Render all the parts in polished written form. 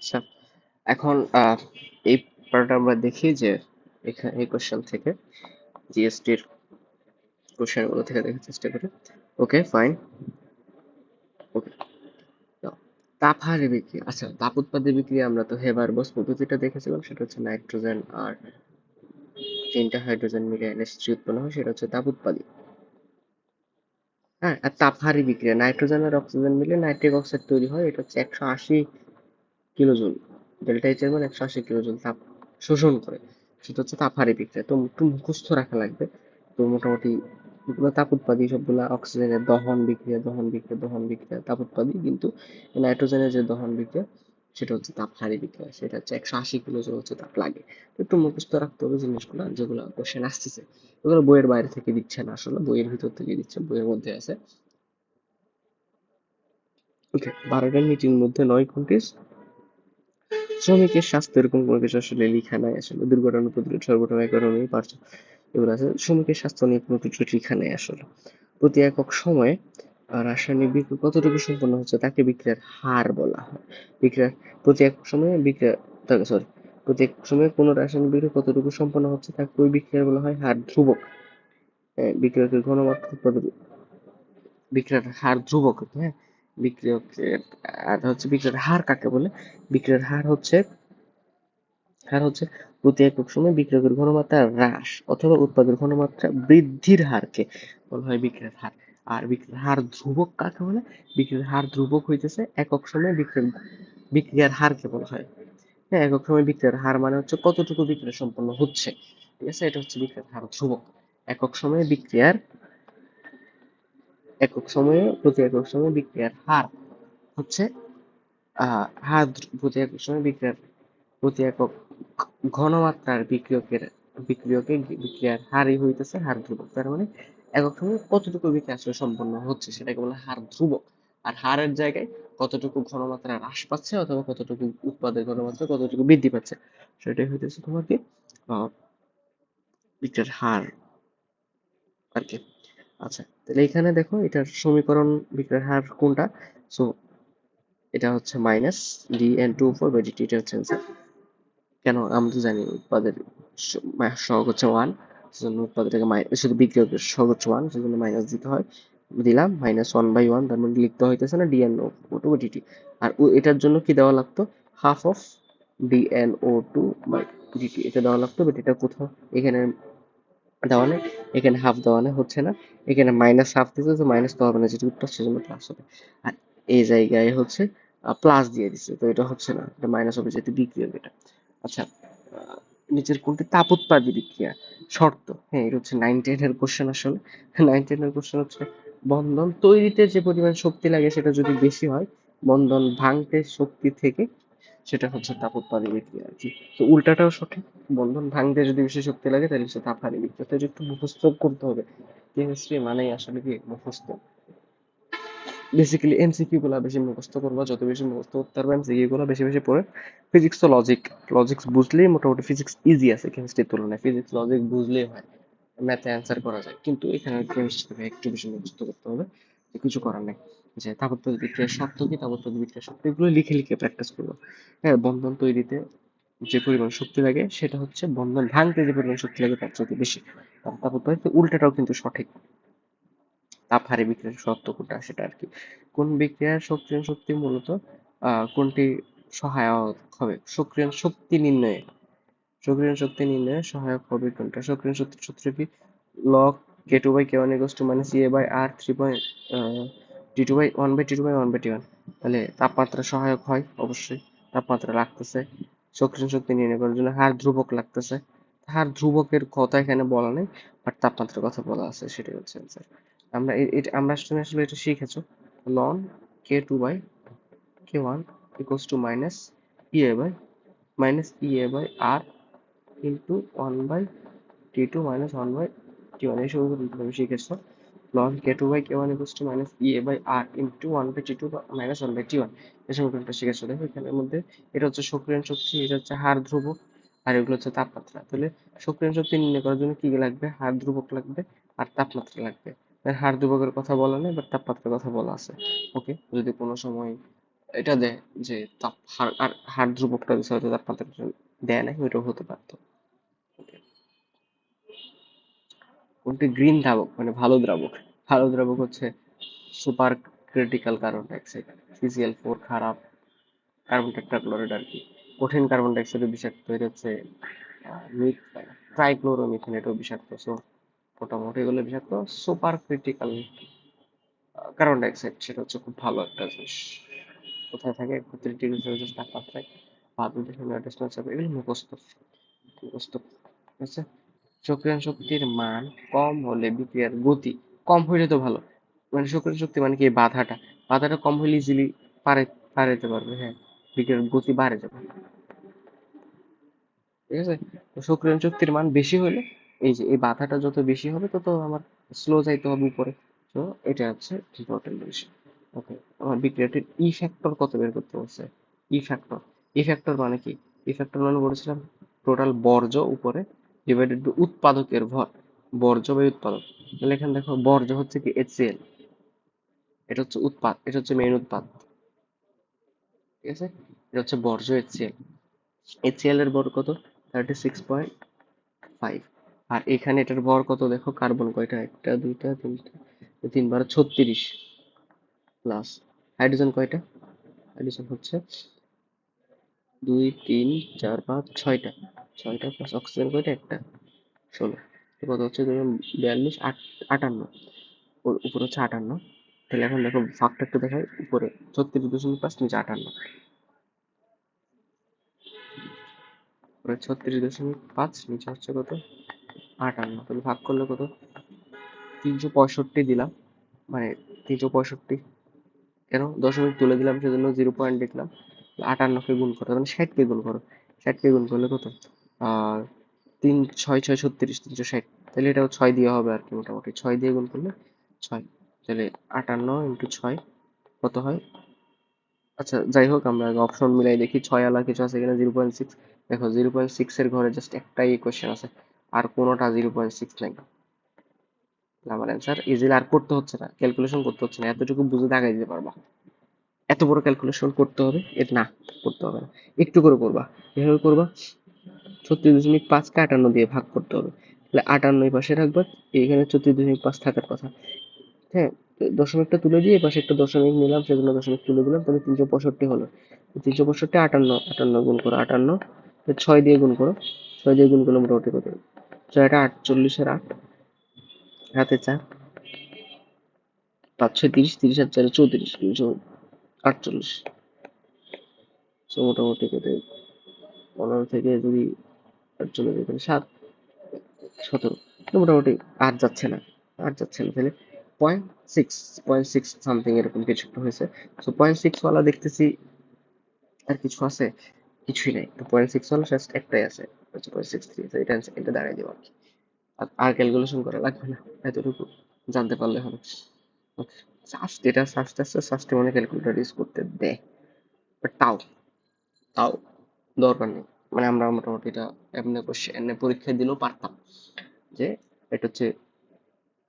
আচ্ছা, এখন এই পার্টটা আমরা দেখি যে এখানে এই কোশ্চেন থেকে জিএসটির কোশ্চেন গুলো থেকে দেখার চেষ্টা করি। ওকে, ফাইন। ওকে, তাপহারে বিক্রিয়া। আচ্ছা, তাপ উৎপাদে বিক্রিয়া আমরা তো হেবারবোস পদ্ধতিটা দেখেছিলাম, সেটা হচ্ছে নাইট্রোজেন আর তিনটা হাইড্রোজেন মিলে NH3 উৎপন্ন হয়, সেটা হচ্ছে তাপ উৎপাদী। হ্যাঁ, আর তাপহারী বিক্রিয়া নাইট্রোজেন আর অক্সিজেন মিলে নাইট্রিক অক্সাইড তৈরি হয়, এটা হচ্ছে 180 কিলো জুল। ডেল্টা এইচ এর মান 180 কিলো জুল তাপ শোষণ করে, সেটা হচ্ছে তাপহারী বিক্রিয়া। তো একটু মুখস্থ রাখা লাগবে। তো মোটামুটি এগুলো তাপ উৎপাদী, সবগুলা অক্সিজেনের দহন বিক্রিয়া, দহন বিক্রিয়া, দহন বিক্রিয়া তাপ উৎপাদী, কিন্তু নাইট্রোজেনের যে দহন বিক্রিয়া সেটা হচ্ছে তাপহারী বিক্রিয়া, সেটা হচ্ছে 180 কিলো জুল হচ্ছে তাপ লাগে। তো একটু মুখস্থ রাখতে হবে জিনিসগুলো, যেগুলো কোশ্চেন আসতেছে। এগুলো বইয়ের বাইরে থেকে দিচ্ছে না, আসলে বইয়ের ভিতর থেকে দিচ্ছে, বইয়ের মধ্যে আছে। ওকে, 12টার নিচের মধ্যে 9 কোনটি শ্রমিকের স্বাস্থ্য, এরকম কোনো কিছু আসলে লেখা নাই। আসলে দুর্ঘটনা প্রতিরোধ সর্বপ্রথম ইকোনমি পার্শ্ব এগুলো আছে, শ্রমিকের স্বাস্থ্য নিয়ে কোনো কিছু লেখা নেই আসলে। প্রতি একক সময়ে রাসায়নিক বিক্রিয়া কতটুকু সম্পন্ন হচ্ছে তাকে বিক্রিয়ার হার বলা হয়। বিক্রিয়ার প্রতি একক সময়ে বিক্রিয়া, সরি, প্রতি একক সময়ে কোনো রাসায়নিক বিক্রিয়া কতটুকু সম্পন্ন হচ্ছে তাকে ওই বিক্রিয়া বলা হয় হার ধ্রুবক। বিক্রিয়কের ঘনমাত্রা উৎপাদন, বিক্রিয়ার হার ধ্রুবক। হ্যাঁ, বিক্রিয়কের আর হচ্ছে বিক্রিয়ার হার কাকে বলে? বিক্রিয়ার হার হচ্ছে প্রতি একক সময় বিক্রিয়কের ঘনমাত্রা হ্রাস অথবা উৎপাদন ঘনমাত্রা বৃদ্ধির হারকে বলা হয় বিক্রিয়ার হার। আর বিক্রিয়ার হার ধ্রুবক কাকে বলে? বিক্রিয়ার হার ধ্রুবক হইতেছে একক সময় বিক্রিয়ার হারকে বলা হয়। হ্যাঁ, একক সময় বিক্রিয়ার হার মানে হচ্ছে কতটুকু বিক্রিয়া সম্পন্ন হচ্ছে। ঠিক আছে, এটা হচ্ছে বিক্রিয়ার হার ধ্রুবক। একক সময়ে বিক্রিয়ার একক সময়ে প্রতি একক সময় বিক্রিয়ার হার হচ্ছে প্রতি একক সময় প্রতি একক ঘনমাত্রার বিক্রিয়ার হারই হইতেছে হার ধ্রুবক। তার মানে একক সময় কতটুকু বিক্রিয়া আসলে সম্পন্ন হচ্ছে সেটাকে বলে হার ধ্রুবক। আর হারের জায়গায় কতটুকু ঘনমাত্রা হ্রাস পাচ্ছে অথবা কতটুকু উৎপাদের ঘনমাত্রা কতটুকু বৃদ্ধি পাচ্ছে, সেটাই হইতেছে তোমার কি বিক্রিয়ার হার আর কি। আচ্ছা, তাহলে এখানে দেখো এটার সমীকরণ, বিক্রিয়ার হার কোনটা? সো এটা হচ্ছে মাইনাস dN2/dt, এটা হচ্ছে answer। কেন আমরা তো জানি উৎপাদের সহগ হচ্ছে 1, সেজন্য উৎপাদটাকে শুধু বিক্রিয়কের সহগ হচ্ছে 1, সেজন্য মাইনাস দিতে হয়। দিলাম -1/1, তার মানে লিখতে হইতেছে না dN2/dt। আর এটার জন্য কি দেওয়া লাগতো? হাফ অফ dN02/dt, এটা দেওয়া লাগতো, বাট এটা কোথাও এখানে দেওয়া নেই, এখানে হাফ দেওয়া নেই, হচ্ছে না। এখানে মাইনাস হাফ দিতে, তো মাইনাস তো হবে না, যেটা উত্তর সেজন্য প্লাস হবে। আর এই জায়গায় হচ্ছে প্লাস দিয়ে দিচ্ছে, তো এটা হচ্ছে না, এটা মাইনাস হবে যেহেতু বিক্রিয়ক এটা। আচ্ছা, নিচের কোনটি তাপ উৎপাদী বিক্রিয়া? শর্ত। হ্যাঁ, এটা হচ্ছে 9-10 এর কোশ্চেন আসলে। 9-10 এর কোশ্চেন হচ্ছে বন্ধন তৈরিতে যে পরিমাণ শক্তি লাগে সেটা যদি বেশি হয়, বন্ধন ভাঙতে শক্তি থেকে, সেটা হচ্ছে তাপ উৎপাদী বিক্রিয়া আর কি। তো উল্টাটাও সঠিক, বন্ধন ভাঙতে যদি বেশি শক্তি লাগে তাহলে হচ্ছে তাপহারী বিক্রিয়া। তো এটা একটু মুখস্থ করতে হবে। কেমিস্ট্রি মানেই আসলে কি মুখস্থ। বেসিক্যালি এমসিকিউ গুলা বেশি মুখস্থ করবা, যত বেশি মুখস্থ করতে পারবে এমসিকিউ গুলা বেশি বেশি পড়ে। ফিজিক্স তো লজিক্স বুঝলেই মোটামুটি ফিজিক্স ইজি আছে কেমিস্ট্রির তুলনায়, ফিজিক্স লজিক বুঝলেই হয়, ম্যাথে অ্যান্সার করা যায়। কিন্তু এখানে কেমিস্ট্রিতে একটু বেশি মুখস্থ করতে হবে, তো কিছু করার নেই। যে তাপোৎপাদী বিক্রিয়ার শর্ত কি, তাপোৎপাদী বিক্রিয়ার শর্ত, এগুলো লিখে লিখে প্র্যাকটিস করবো। হ্যাঁ, বন্ধন তৈরিতে যে পরিমাণ শক্তি লাগে সেটা হচ্ছে বন্ধন ভাঙতে যে পরিমাণ শক্তি লাগে তার চেয়ে বেশি। আর তাপোৎপাদিত উল্টাটাও কিন্তু সঠিক। তাপহারী বিক্রিয়ার শর্ত কোনটা সেটা আর কি। কোন বিক্রিয়ার সক্রিয়ণ শক্তি মূলত কোনটি সহায়ক হবে সক্রিয়ণ শক্তি নির্ণয়ে? সক্রিয়ণ শক্তি নির্ণয়ে সহায়ক হবে কোনটা? সক্রিয়ণ শক্তির সূত্র কি? Log K2/K1 equals to minus EA/R 3 point T2/1/T2/1/T1। তাহলে তাপমাত্রা সহায়ক হয় অবশ্যই, তাপমাত্রা লাগতেছে। সক্রিয়ণ শক্তি নির্ণয় করার জন্য হার ধ্রুবক লাগতেছে, হার ধ্রুবকের কথা এখানে বলা নেই, বাট তাপমাত্রার কথা বলা আছে, সেটাই হচ্ছে অ্যান্সার। আমরা তুমি আসলে এটা শিখেছো। Ln K2/K1 equals to minus EA/R into 1/T2 minus 1/T1, এই সবগুলো তুমি শিখেছো। ln K2/K1 equals to minus EA/R into 1/T2 minus 1/T1, এই সমীকরণটা শিখেছো। দেখো এখানের মধ্যে এটা হচ্ছে সক্রিয়ণ শক্তি, এটা হচ্ছে হার ধ্রুবক, আর এগুলো হচ্ছে তাপমাত্রা। তাহলে সক্রিয়ণ শক্তি নির্ণয় করার জন্য কি লাগবে? হার ধ্রুবক লাগবে আর তাপমাত্রা লাগবে। হার ধ্রুবকের কথা বলা নেই, বাট তাপমাত্রার কথা বলা আছে। ওকে, যদি কোনো সময় এটা দেয় যে আর হার ধ্রুবকটা দিছে হয়তো তাপমাত্রা দেয় নাই, ওইটাও হতে পারতো। কোনটি গ্রিন দ্রাবক মানে ভালো দ্রাবক? ভালো দ্রাবক হচ্ছে super critical carbon dioxide, CCl4 খারাপ, কার্বন টেট্রাক্লোরাইড আর কি। কঠিন কার্বন ডাইঅক্সাইড বিষাক্ত, এটা হচ্ছে ট্রাইক্লোরোমিথেন, এটাও বিষাক্ত। সো মোটামুটি এগুলো বিষাক্ত। সুপার ক্রিটিক্যাল কার্বন ডাইঅক্সাইড সেটা হচ্ছে খুব ভালো একটা জিনিস। কোথায় থাকে? 31 ডিগ্রি সেলসিয়াস তাপমাত্রায় 5 দশমিক 9 চাপে, এগুলো মুখস্থ মুখস্থ। ঠিক আছে। সক্রিয়ণ শক্তির মান কম হলে বিক্রিয়ার গতি কম হইলে তো ভালো। মানে সক্রিয়ণ শক্তি মানে কি? এই বাধাটা, বাধাটা কম হলে ইজিলি পারে পারাইতে পারবে, হ্যাঁ, বিক্রিয়ার গতি বাড়ে যাবে। ঠিক আছে। তো সক্রিয়ণ শক্তির মান বেশি হলে, এই যে এই বাধাটা যত বেশি হবে তত আমার স্লো যাইতে হবে উপরে। তো এটা হচ্ছে ইম্পর্টেন্ট জিনিস। ওকে, আমার বিক্রিয়াটির ই ফ্যাক্টর কত বের করতে বলছে। ই ফ্যাক্টর, ই ফ্যাক্টর মানে কি? ই ফ্যাক্টর মানে বলেছিলাম টোটাল বর্জ্য উপরে ডিভাইডেড বাই উৎপাদকের ভর। বর্জ্য বাই উৎপাদক, তাহলে এখানে দেখো বর্জ্য হচ্ছে কি HCl, এটা হচ্ছে উৎপাদ, এটা হচ্ছে মেইন উৎপাদ। ঠিক আছে, এটা হচ্ছে বর্জ্য HCl। HCl এর ভর কত? 36.5। আর এখানে এটার ভর কত দেখো, কার্বন কয়টা, একটা দুইটা তিনটা, 3 × 36 প্লাস হাইড্রোজেন কয়টা, হাইড্রোজেন হচ্ছে 2 3 4 5 6টা, 6টা প্লাস অক্সিজেন কয়টা, একটা, 16। তো কত হচ্ছে ধরুন 42 58, ওর উপরে হচ্ছে 58। তাহলে এখন দেখো ভাগটা একটু দেখাই, উপরে 36.5, নিচে 58, উপরে 36.5, নিচে হচ্ছে কত, 58। তাহলে ভাগ করলে কত, 365 দিলাম, মানে 365, কেন দশমিক তুলে দিলাম সেজন্য 0 পয়েন্ট লিখলাম। 58কে গুণ করো মানে 60কে গুণ করো, 60কে গুণ করলে কত, আর 3 6 6 36, 360। তাহলে এটাও 6 দিয়ে হবে আর কি, মোটামুটি 6 দিয়ে গুণ করলে 6। তাহলে 58 × 6 কত হয়? আচ্ছা যাই হোক, আমরা আগে অপশন মিলাই দেখি, 6 আলা কিছু আছে কিনা। 0.6, দেখো 0.6 এর ঘরে জাস্ট একটাই কোশ্চেন আছে, আর কোনোটা 0.6 নাই। আমার অ্যান্সার ইজিলি আর করতে হচ্ছে না, ক্যালকুলেশন করতে হচ্ছে না, এতটুকু বুঝে দাগাই দিতে পারবা। এত বড় ক্যালকুলেশন করতে হবে এটা না, করতে হবে না, একটু করে করবা। এভাবে করবা, 36.5কে 58 দিয়ে ভাগ করতে হবে, তাহলে 58 এই পাশে রাখবা, এইখানে 36.5 থাকার কথা। হ্যাঁ, তো দশমিকটা তুলে দিয়ে এই পাশে একটা দশমিক নিলাম, সেজন্য দশমিক তুলে দিলাম, তাহলে 365 হলো। 365, 58, 58 গুণ করো 58, 6 দিয়ে গুণ করো, 6 দিয়ে গুণ করলে মোটামুটি কত, 6টা 48 এর 8, হাতে 4, 5 6 30, 30 আর 4 34, 348। সো মোটামুটি কত, 15 থেকে যদি 48 এখানে 7, 17, মোটামুটি 8 যাচ্ছে না, 8 যাচ্ছে না, তাহলে 0.6, 0.6 সামথিং এরকম কিছু একটা হয়েছে। সো 0.6 ওয়ালা দেখতেছি আর কিছু আছে, কিছুই নাই। তো 0.6 ওয়ালা জাস্ট একটাই আছে, হচ্ছে 0.63। তো এটা দাঁড়াই দেবো আর কি, আর ক্যালকুলেশন করা লাগবে না, এতটুকু জানতে পারলে হবে। ওকে, জাস্ট এটা সাস্তে আস্তে সাস্তে মানে ক্যালকুলেটর ইউজ করতে দেয়, বাট তাও তাও দরকার নেই। মানে আমরা মোটামুটি এটা এমনি কোশ্চেন এমনি পরীক্ষায় দিলেও পারতাম যে এটা হচ্ছে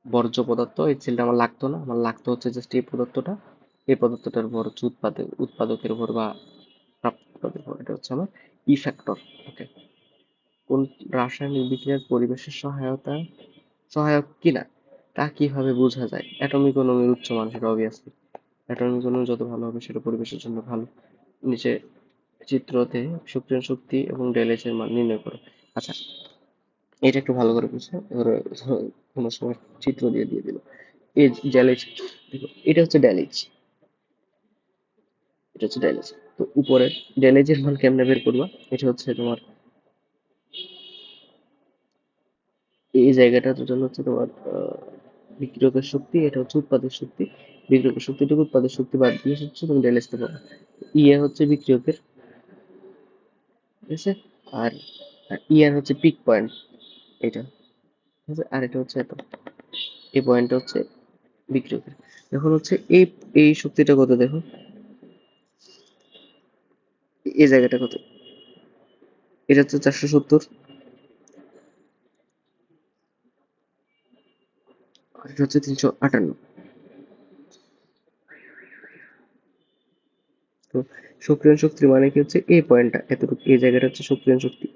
বর্জ্য পদার্থ। এই সেলটা আমার লাগতো না, আমার লাগতো হচ্ছে জাস্ট এই পদার্থটা, এই পদার্থটার ভর হচ্ছে উৎপাদকের ভর বা প্রাপ্তকের ভর, এটা হচ্ছে আমার ই ফ্যাক্টর। ওকে, কোন রাসায়নিক বিক্রিয়ার পরিবেশের সহায়ক কিনা তা কিভাবে বোঝা যায়? অ্যাটমিক অণুর উচ্চ মান, সেটা অবভিয়াসলি অ্যাটমিক অণু যত ভালো হবে সেটা পরিবেশের জন্য ভালো। নিচে চিত্রতে সক্রিয় শক্তি এবং ডেলএইচ এর মান নির্ণয় করো। আচ্ছা, এটা একটু ভালো করে বুঝো, এবারে ধরো কোনো সময় চিত্র দিয়ে দিয়ে দিল, এই ডেলএইচ, দেখো এটা হচ্ছে ডেলএইচ, এটা হচ্ছে ডেলএইচ। তো উপরে ডেলএইচ এর মান কেমনে বের করবা? এটা হচ্ছে তোমার এই জায়গাটার জন্য হচ্ছে তোমার বিক্রিয়কের শক্তি, এটা হচ্ছে উৎপাদক শক্তি। বিক্রিয়কের শক্তিটুকু উৎপাদক শক্তি বাদ দিয়ে হচ্ছে তুমি ডেলএইচ টা পাবা। ইয়ে হচ্ছে বিক্রিয়কের, ঠিক আছে। আর ইয়ার হচ্ছে পিক পয়েন্ট, এটা, ঠিক আছে। আর এটা হচ্ছে এত, এই পয়েন্টটা হচ্ছে বিক্রিয়কের। এখন হচ্ছে এই এই শক্তিটা কত দেখো, এই জায়গাটা কত, এটা হচ্ছে 470, আর এটা হচ্ছে 358। তো সক্রিয়ণ শক্তি মানে কি হচ্ছে এই পয়েন্টটা এতটুকু, এই জায়গাটা হচ্ছে সক্রিয়ণ শক্তি,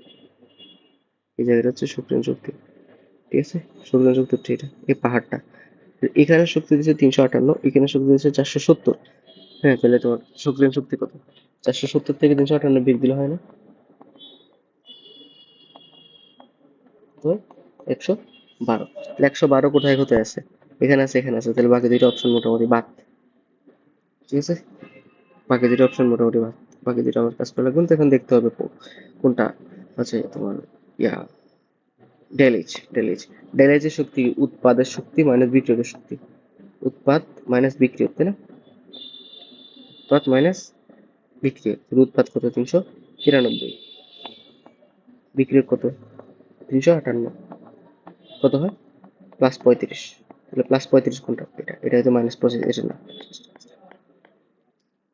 এই জায়গাটা হচ্ছে সক্রিয়ণ শক্তি, ঠিক আছে? সক্রিয়ণ শক্তি হচ্ছে এটা, এই পাহাড়টা। এখানে শক্তি দিচ্ছে 358, এখানে শক্তি দিচ্ছে 470। হ্যাঁ, তাহলে তোমার সক্রিয়ণ শক্তি কত? 470 থেকে 358 বিয়োগ দিলে হয় না? তো 112। 112 কোথায় কোথায় আছে? এখানে আছে, এখানে আছে, তাহলে বাকি দুইটা অপশন মোটামুটি বাদ, ঠিক আছে? বাকি দুটো অপশন মোটামুটি বাদ, বাকি দুটো আমার কাজ করা লাগবে না। তো এখন দেখতে হবে কোনটা আছে তোমার, ইয়া ডেল এইচ এর শক্তি, উৎপাদের শক্তি মাইনাস বিক্রিয়কের শক্তি, উৎপাদ মাইনাস বিক্রিয়ক, তাই না? উৎপাদ মাইনাস বিক্রিয়ক, উৎপাদ কত? 393, বিক্রিয়ক কত? 358, কত হয়? +35। তাহলে +35 কোনটা? এটা হচ্ছে -25, এটা না।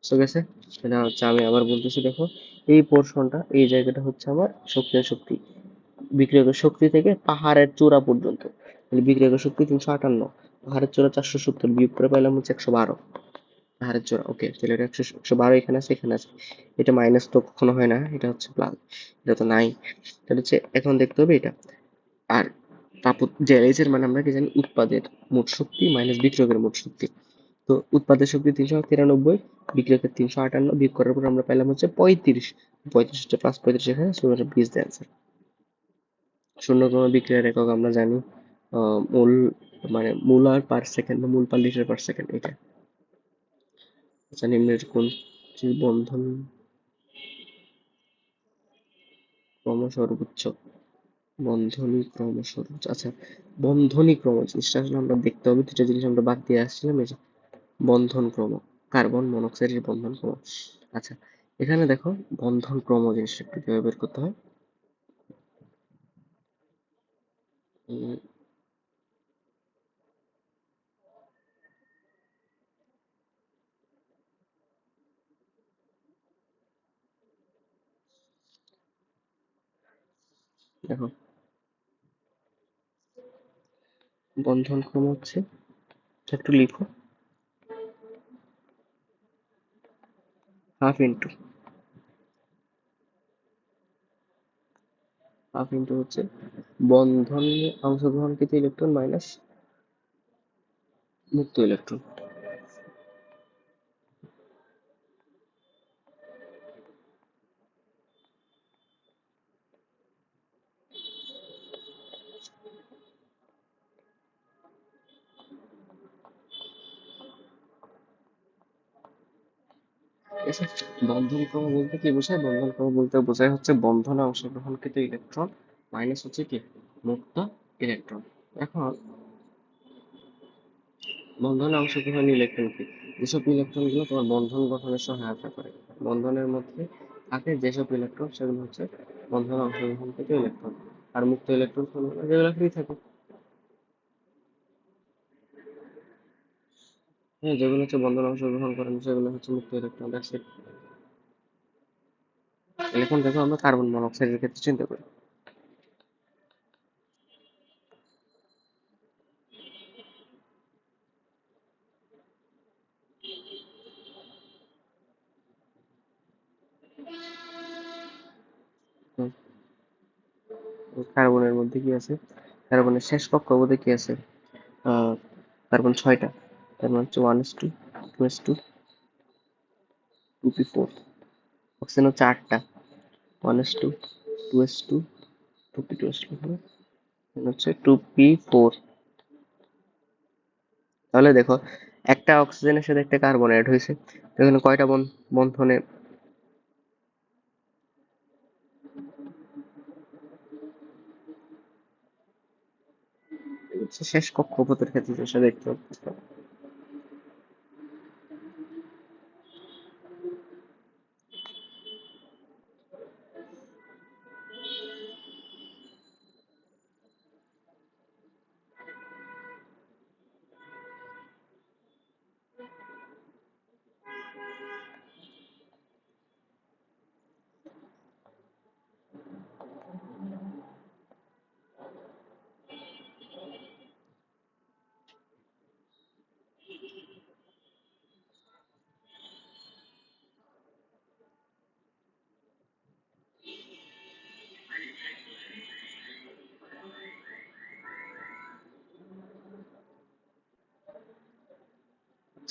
বুঝতে গেছে? এটা হচ্ছে, আমি আবার বলতেছি দেখো, এই পোর্শনটা, এই জায়গাটা হচ্ছে আমার সক্রিয় শক্তি, বিক্রিয়কের শক্তি থেকে পাহাড়ের চূড়া পর্যন্ত। তাহলে বিক্রিয়কের শক্তি 358, পাহাড়ের চূড়া 470, বিয়োগ করে পেলাম হচ্ছে 112। পাহাড়ের চূড়া, ওকে, তাহলে এটা 112 এখানে আছে, এখানে আছে। এটা মাইনাস তো কখনো হয় না, এটা হচ্ছে প্লাস, এটা তো নাই। তাহলে হচ্ছে এখন দেখতে হবে এটা। আর জ্যালেজ এর মানে আমরা কি জানি? উৎপাদের মোট শক্তি মাইনাস বিক্রিয়কের মোট শক্তি। তো উৎপাদের শক্তি 393, বিক্রিয়কের 358, বিয়োগ করার পর আমরা পেলাম হচ্ছে 35। 35 হচ্ছে +35 এখানে, সো এটা 20 দেয় answer। শূন্যতম বিক্রিয়ার একক আমরা জানি, মোল, মানে মোলার পার সেকেন্ড বা মোল পার লিটার পার সেকেন্ড, এটা। আচ্ছা, নিম্নের কোনটি বন্ধন ক্রম সর্বোচ্চ? বন্ধনী ক্রম সর্বোচ্চ, আচ্ছা, বন্ধনী ক্রম জিনিসটা আসলে আমরা দেখতে হবে, দুটা জিনিস আমরা বাদ দিয়ে আসছিলাম, এই যে বন্ধন ক্রম, কার্বন মনোক্সাইডের বন্ধন ক্রম। আচ্ছা, এখানে দেখো বন্ধন ক্রম জিনিসটা একটু কিভাবে বের করতে হয়। উম, দেখো, বন্ধন ক্রম হচ্ছে, একটু লিখো, হাফ ইন্টু হচ্ছে বন্ধনে অংশগ্রহণকৃত ইলেকট্রন মাইনাস মুক্ত ইলেকট্রন। ঠিক আছে? বন্ধন ক্রম বলতে কি বোঝায়? বন্ধন ক্রম বলতে বোঝায় হচ্ছে বন্ধনে অংশগ্রহণকৃত ইলেকট্রন মাইনাস হচ্ছে কি মুক্ত ইলেকট্রন। এখন বন্ধনে অংশগ্রহণ ইলেকট্রন কি? যেসব ইলেকট্রন গুলো তোমার বন্ধন গঠনে সহায়তা করে, বন্ধনের মধ্যে থাকে যেসব ইলেকট্রন, সেগুলো হচ্ছে বন্ধনে অংশগ্রহণকৃত ইলেকট্রন। আর মুক্ত ইলেকট্রন যেগুলো ফ্রি থাকে, হ্যাঁ, যেগুলো হচ্ছে বন্ধনে অংশগ্রহণ করে না, সেগুলো হচ্ছে মুক্ত ইলেকট্রন। That's it. এখন দেখো আমরা কার্বন মনোক্সাইডের ক্ষেত্রে চিন্তা করি। হুম, কার্বনের মধ্যে কি আছে? কার্বনের শেষ কক্ষপথে কি আছে? আহ কার্বন 6টা, তার মানে হচ্ছে 1s2, 2s2, 2p4। অক্সিজেন হচ্ছে 8টা, 1s2, 2s2, 2p2 আসলো, হচ্ছে 2p4। তাহলে দেখো, একটা অক্সিজেনের সাথে একটা কার্বন অ্যাড হয়েছে, তো এখানে কয়টা বন্ধনে? শেষ কক্ষপথের ক্ষেত্রে যেটা দেখতে হবে।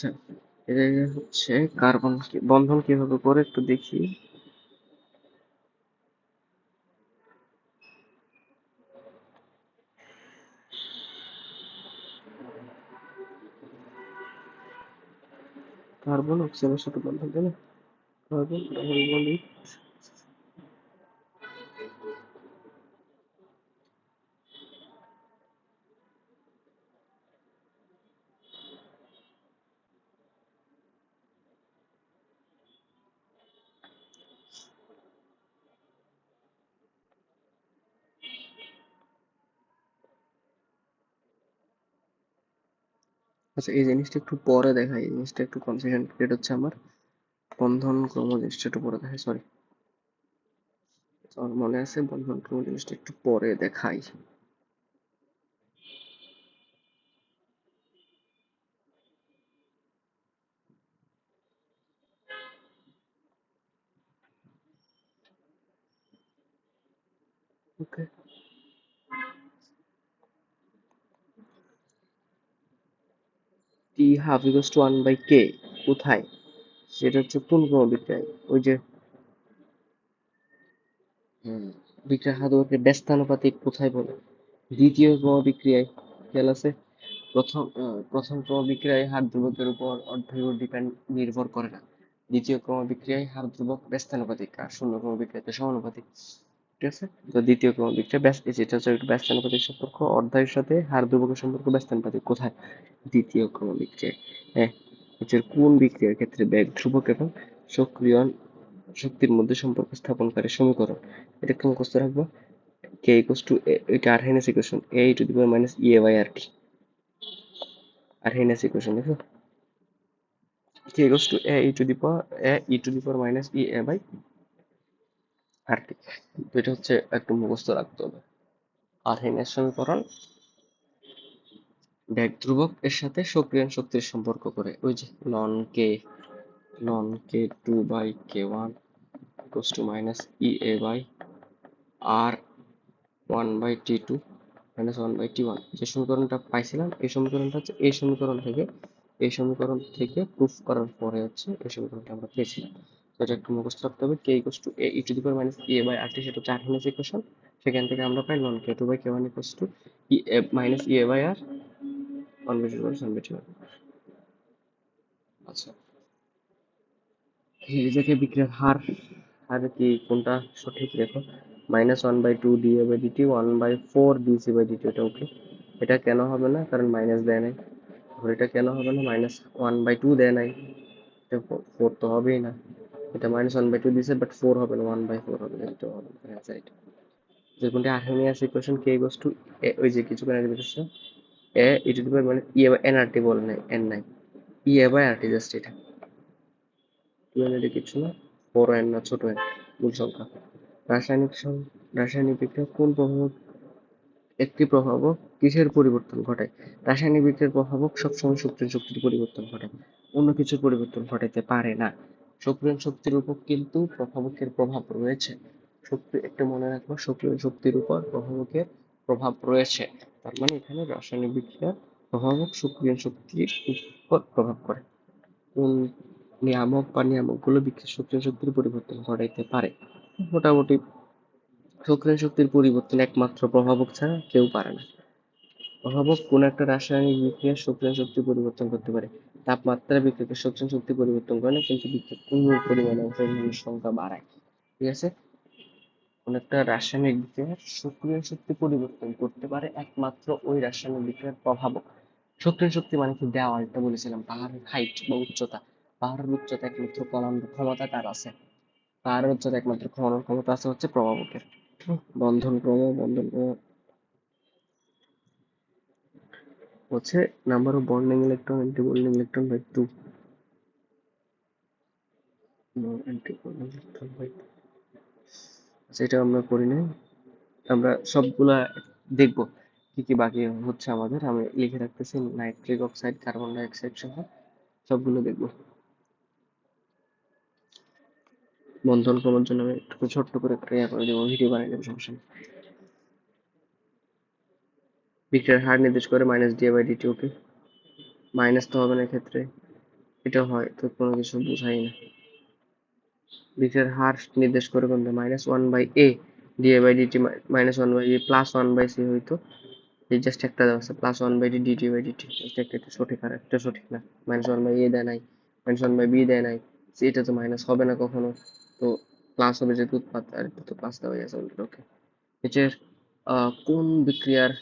আচ্ছা, এটা হচ্ছে কার্বন বন্ধন কিভাবে করে একটু দেখি। কার্বন অক্সিজেনের সাথে বন্ধন, তাই না? Carbon double bond. আচ্ছা, এই জিনিসটা একটু পরে দেখাই, এই জিনিসটা একটু কনফিউশন ক্রিয়েট হচ্ছে আমার। বন্ধন ক্রম জিনিসটা একটু পরে দেখাই, সরি। আমার মনে আছে বন্ধন ক্রম জিনিসটা একটু পরে দেখাই। Okay. T half equals to one by K, কোথায়? সেটা হচ্ছে কোন ক্রমবিক্রিয়ায়? ওই যে বিক্রিয়ার হার ব্যস্তানুপাতিক কোথায় বলে? দ্বিতীয় ক্রমবিক্রিয়ায়। খেয়াল আছে? প্রথম ক্রমবিক্রিয়ায় হার ধ্রুবকের উপর অর্ধেক ডিপেন্ড নির্ভর করে না। দ্বিতীয় ক্রমবিক্রিয়ায় হার ধ্রুবক ব্যস্তানুপাতিক আর শূন্য ক্রমবিক্রিয়াতে সমানুপাতিক। ঠিক আছে? তো দ্বিতীয় ক্রমবিক্রিয়া যেটা হচ্ছে একটু ব্যস্তানুপাতিক সম্পর্ক, অর্ধায়ের সাথে হার ধ্রুবকের সম্পর্ক ব্যস্তানুপাতিক কোথায়? দ্বিতীয় ক্রমবিক্রিয়ায়। হ্যাঁ, হচ্ছে কোন বিক্রিয়ার ক্ষেত্রে বেগ ধ্রুবক এবং সক্রিয় শক্তির মধ্যে সম্পর্ক স্থাপনকারী সমীকরণ। এটা একটু মুখস্থ রাখবো। কে ইকুয়ালস টু, এটা Arrhenius equation, A to the power minus E A by R T. Arrhenius equation দেখো, k equals to a e to the power minus e a by rt। তো এটা হচ্ছে একটু মুখস্থ রাখতে হবে। আরহেনিয়াস সমীকরণ ব্যাগ ধ্রুবক এর সাথে সক্রিয়ণ শক্তির সম্পর্ক করে, ওই যে ln K two by K one equals to minus E A by R one by T two minus one by T one. যে সমীকরণটা পাইছিলাম, এই সমীকরণটা হচ্ছে এই সমীকরণ থেকে প্রুফ করার পরে হচ্ছে এই সমীকরণটা আমরা পেয়েছিলাম। তো এটা একটু মুখস্থ রাখতে হবে। K equals to A e to the power minus E A by R T, সেটা হচ্ছে আরহেনিয়াস ইকুয়েশন। সেখান থেকে আমরা পাই ln K two by K one equals to E A minus E A by R one by two minus one by T one. আচ্ছা, এই জায়গায় বিক্রিয়ার হার, আর কি কোনটা সঠিক দেখো। Minus one by two D A by D T, one by four D C by D T, এটা okay. এটা কেন হবে না? কারণ মাইনাস দেয় নাই। আর এটা কেন হবে না? মাইনাস ওয়ান বাই টু দেয় নাই, এটা ফোর তো হবেই না। এটা মাইনাস ওয়ান বাই টু দিছে, বাট ফোর হবে না, ওয়ান বাই ফোর হবে, এটা হবে না। আচ্ছা, এটা যে কোনটা আর্হেনিয়াস ইকুয়েশন, কে ইকুয়ালস টু ওই যে কিছুক্ষণ আগে দেখেছো, এ ই টু দি পাওয়ার মানে ই বাই এন আর টি, বলে নাই, এন নাই, ই A by R T, just এটা। টু এন এটা কিছু না, বড় এন না ছোট এন, মূল সংখ্যা। রাসায়নিক বিক্রিয়া কোন প্রভাবক, একটি প্রভাবক কিসের পরিবর্তন ঘটায়? রাসায়নিক বিক্রিয়ার প্রভাবক সবসময় শক্তির পরিবর্তন ঘটায়, অন্য কিছুর পরিবর্তন ঘটাইতে পারে না। সক্রিয় শক্তির উপর কিন্তু প্রভাবকের প্রভাব রয়েছে। একটা মনে রাখবো, সক্রিয় শক্তির উপর প্রভাবকের প্রভাব রয়েছে। তার মানে এখানে রাসায়নিক বিক্রিয়ার প্রভাবক সক্রিয় শক্তির উপর প্রভাব করে। কোন নিয়ামক বা নিয়ামকগুলো বিক্রিয়ার সক্রিয় শক্তির পরিবর্তন ঘটাইতে পারে? মোটামুটি সক্রিয় শক্তির পরিবর্তন একমাত্র প্রভাবক ছাড়া কেউ পারে না। প্রভাবক কোন একটা রাসায়নিক বিক্রিয়ার সক্রিয় শক্তি পরিবর্তন করতে পারে। তাপমাত্রা বিক্রিয়াকে সক্রিয় শক্তি পরিবর্তন করে না, কিন্তু বিক্রিয়ার পূর্ণ পরিমাণে অংশগ্রহণের সংখ্যা বাড়ায়। ঠিক আছে? কোন একটা রাসায়নিক বিক্রিয়ার সক্রিয় শক্তি পরিবর্তন করতে পারে একমাত্র ওই রাসায়নিক বিক্রিয়ার প্রভাবক। সক্রিয় শক্তি মানে কি? দেওয়ালটা বলেছিলাম, পাহাড়ের হাইট বা উচ্চতা। পাহাড়ের উচ্চতা একমাত্র কমানোর ক্ষমতা কার আছে? পাহাড়ের উচ্চতা একমাত্র কমানোর ক্ষমতা আছে হচ্ছে প্রভাবকের। বন্ধন ক্রম হচ্ছে number of bonding electron anti bonding electron by two. Anti bonding electron by two, সেটা আমরা করি নাই। আমরা সবগুলা দেখবো কি কি বাকি হচ্ছে আমাদের, আমি লিখে রাখতেছি, nitric oxide, carbon die oxide সহ সবগুলো দেখবো। বন্ধন ক্রমের জন্য আমি একটু ছোট্ট করে একটা ইয়া করে দেবো, ভিডিও বানিয়ে দেবো, সমস্যা নেই। বিক্রিয়ার হার নির্দেশ করে minus D by D T, okay. Minus তো হবে না এক্ষেত্রে, এটা হয় তো কোনো কিছু বোঝাই না। বিক্রিয়ার হার নির্দেশ করে কোনটা? -1/a dA/dt -1/a +1/c হইতো। এই জাস্ট একটা দেওয়া আছে +1/d dt/dt, একটা একটা সঠিক আর একটা সঠিক না। -1/a দেয় নাই, -1/b দেয় নাই, এটা তো মাইনাস হবে না কখনো। তো প্লাস হবে যেহেতু উৎপাদ, আর এটা তো প্লাস দেওয়া আছে অলরেডি। ওকে, নিচের কোন বিক্রিয়ার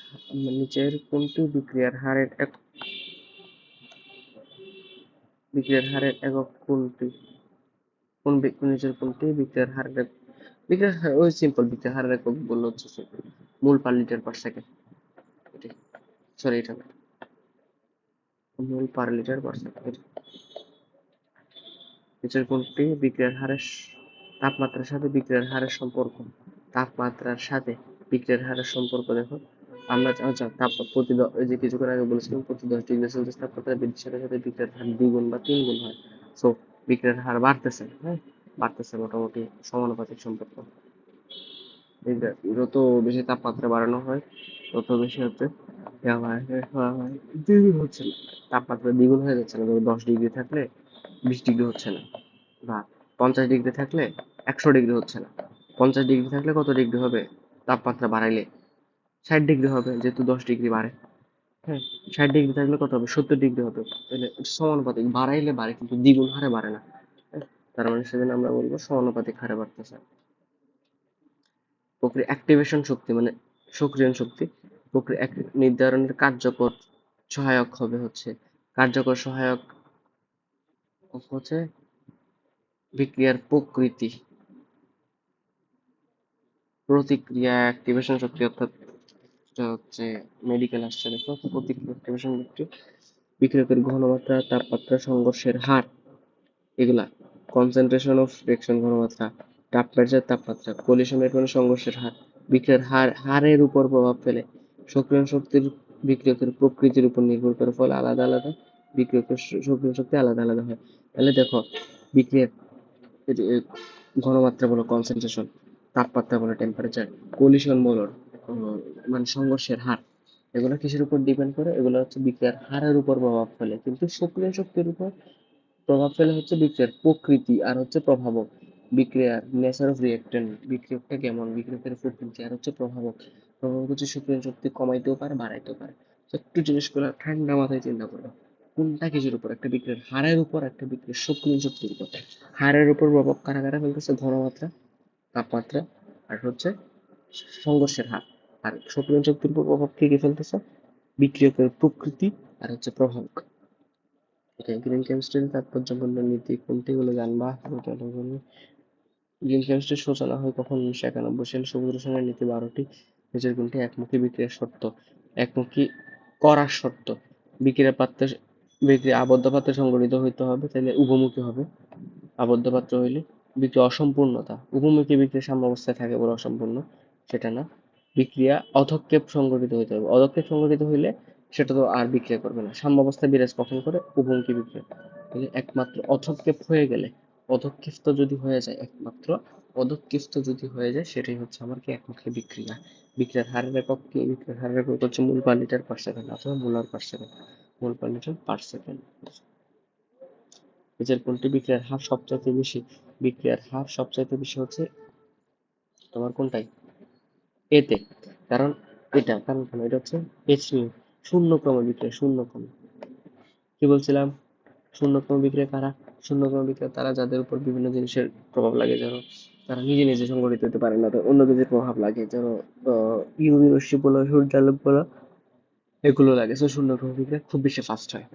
নিচের কোনটি বিক্রিয়ার হারের একক কোনটি? নিচের কোনটি বিক্রিয়ার হারের বিক্রিয়ার হার? ওই সিম্পল, বিক্রিয়ার হারের একক বললো হচ্ছে simple, mole per litre per second. Sorry, এটা না, মোল পার লিটার পার সেকেন্ড। নিচের কোনটি বিক্রিয়ার হারের তাপমাত্রার সাথে বিক্রিয়ার হারের সম্পর্ক? তাপমাত্রার সাথে বিক্রিয়ার হারের সম্পর্ক দেখো। আমরা আচ্ছা, ওই যে কিছুক্ষণ আগে বলেছিলাম প্রতি 10 ডিগ্রি সেলসিয়াস তাপমাত্রা বৃদ্ধির সাথে সাথে বিক্রিয়ার হার 2 গুণ বা 3 গুণ হয়। সো বিক্রিয়ার হার বাড়তেছে, হ্যাঁ, বাড়তেছে, মোটামুটি সমানুপাতিক সম্পর্ক। যত বেশি তাপমাত্রা বাড়ানো হয় তত বেশি হচ্ছে দ্বিগুণ হচ্ছে না, তাপমাত্রা দ্বিগুণ হয়ে যাচ্ছে না। 10 ডিগ্রি থাকলে 20 ডিগ্রি হচ্ছে না, বা 50 ডিগ্রি থাকলে 100 ডিগ্রি হচ্ছে না। 50 ডিগ্রি থাকলে কত ডিগ্রি হবে? তাপমাত্রা বাড়াইলে 60 ডিগ্রি হবে, যেহেতু 10 ডিগ্রি বাড়ে। হ্যাঁ, 60 ডিগ্রি থাকলে কত হবে? 70 ডিগ্রি হবে। তাহলে সমানুপাতিক, বাড়াইলে বাড়ে কিন্তু দ্বিগুণ হারে বাড়ে না। হ্যাঁ, তার মানে সেজন্য আমরা বলবো সমানুপাতিক হারে বাড়তেছে। প্রক্রিয়া অ্যাক্টিভেশন শক্তি মানে সক্রিয়ণ শক্তি, প্রক্রিয়া নির্ধারণের কার্যকর সহায়ক হবে হচ্ছে, কার্যকর সহায়ক হচ্ছে বিক্রিয়ার প্রকৃতি। প্রতিক্রিয়া অ্যাক্টিভেশন শক্তি অর্থাৎ এটা হচ্ছে মেডিকেল আসছে, দেখো প্রতিক্রিয়া অ্যাক্টিভেশন শক্তি বিক্রিয়কের ঘনমাত্রা, তাপমাত্রা, সংঘর্ষের হার, এগুলা কনসেন্ট্রেশন অফ রিঅ্যাকশন, ঘনমাত্রা, তাপমাত্রা, তাপমাত্রা, কলিশন রেট মানে সংঘর্ষের হার, বিক্রিয়ার হারের উপর প্রভাব ফেলে। সক্রিয়ণ শক্তির বিক্রিয়কের প্রকৃতির উপর নির্ভর করে, ফলে আলাদা আলাদা বিক্রিয়কের সক্রিয়ণ শক্তি আলাদা আলাদা হয়। তাহলে দেখো, বিক্রিয়ার ঘনমাত্রা বলো কনসেন্ট্রেশন, তাপমাত্রা বলো টেম্পারেচার, কলিশন বলো মানে সংঘর্ষের হার, এগুলো কিসের উপর ডিপেন্ড করে? এগুলো হচ্ছে বিক্রিয়ার হারের উপর প্রভাব ফেলে। কিন্তু সক্রিয় শক্তির উপর প্রভাব ফেলে হচ্ছে বিক্রিয়ার প্রকৃতি আর হচ্ছে প্রভাবক। বিক্রিয়ার নেচার অফ রিঅ্যাক্টেন্ট, বিক্রিয়কটা কেমন, বিক্রিয়কের প্রকৃতি, আর হচ্ছে প্রভাবক। প্রভাবক হচ্ছে সক্রিয় শক্তি কমাইতেও পারে, বাড়াইতেও পারে। তো একটু জিনিসগুলো ঠান্ডা মাথায় চিন্তা করো, কোনটা কিসের উপর? একটা বিক্রিয়ার হারের উপর, একটা বিক্রিয়ার সক্রিয় শক্তির উপর। হারের উপর প্রভাব কারা কারা ফেলতেছে? ঘনমাত্রা, তাপমাত্রা, আর হচ্ছে সংঘর্ষের হার। আর সক্রিয় শক্তির উপর প্রভাব কে কে ফেলতেছে? বিক্রিয়কের প্রকৃতি আর হচ্ছে প্রভাবক। ওকে, গ্রিন কেমিস্ট্রির তাৎপর্যপূর্ণ নীতি কোনটি গুলো জানবা? গ্রিন কেমিস্ট্রির সূচনা হয় কখন? 1991 সালে। সবুজ রসায়নের নীতি 12টি। নিচের কোনটি একমুখী বিক্রিয়ার শর্ত? একমুখী করার শর্ত। বিক্রিয়া পাত্রে বিক্রিয়া আবদ্ধ পাত্রে সংঘটিত হইতে হবে, তাহলে উভমুখী হবে। আবদ্ধ পাত্র হইলে বিক্রিয়া অসম্পূর্ণতা, উভমুখী বিক্রিয়া সাম্যাবস্থায় থাকে বলে অসম্পূর্ণ, সেটা না। বিক্রিয়া অধক্ষেপ সংঘটিত হইতে হবে, অধক্ষেপ সংঘটিত হইলে সেটা তো আর বিক্রিয়া করবে না। সাম্যাবস্থা বিরাজ কখন করে? উভমুখী বিক্রিয়া। তাহলে একমাত্র অধক্ষেপ হয়ে গেলে, অধক্ষেপ যদি হয়ে যায়, একমাত্র অধক্ষেপ যদি হয়ে যায়, সেটাই হচ্ছে আমার কি একমুখী বিক্রিয়া। বিক্রিয়ার হারের একক কি? বিক্রিয়ার হারের একক হচ্ছে মোল পার লিটার পার সেকেন্ড অথবা মোলার পার সেকেন্ড, মোল পার লিটার পার সেকেন্ড। নিচের কোনটি বিক্রিয়ার হার সবচাইতে বেশি? বিক্রিয়ার হার সবচাইতে বেশি হচ্ছে তোমার কোনটাই? এতে। কারণ কারণ কেন? এটা হচ্ছে এইচ শূন্য ক্রম বিক্রিয়া, শূন্য ক্রম। কি বলছিলাম? শূন্য ক্রম বিক্রিয়া কারা? শূন্য ক্রম বিক্রিয়া তারা যাদের উপর বিভিন্ন জিনিসের প্রভাব লাগে, যেন তারা নিজে নিজে সংগঠিত হতে পারে না, তো অন্য কিছুর প্রভাব লাগে, যেন ইউভি রশ্মি বলো, সূর্যালোক বলো, এগুলো লাগে। তো শূন্য ক্রম বিক্রিয়া খুব বেশি ফাস্ট হয়।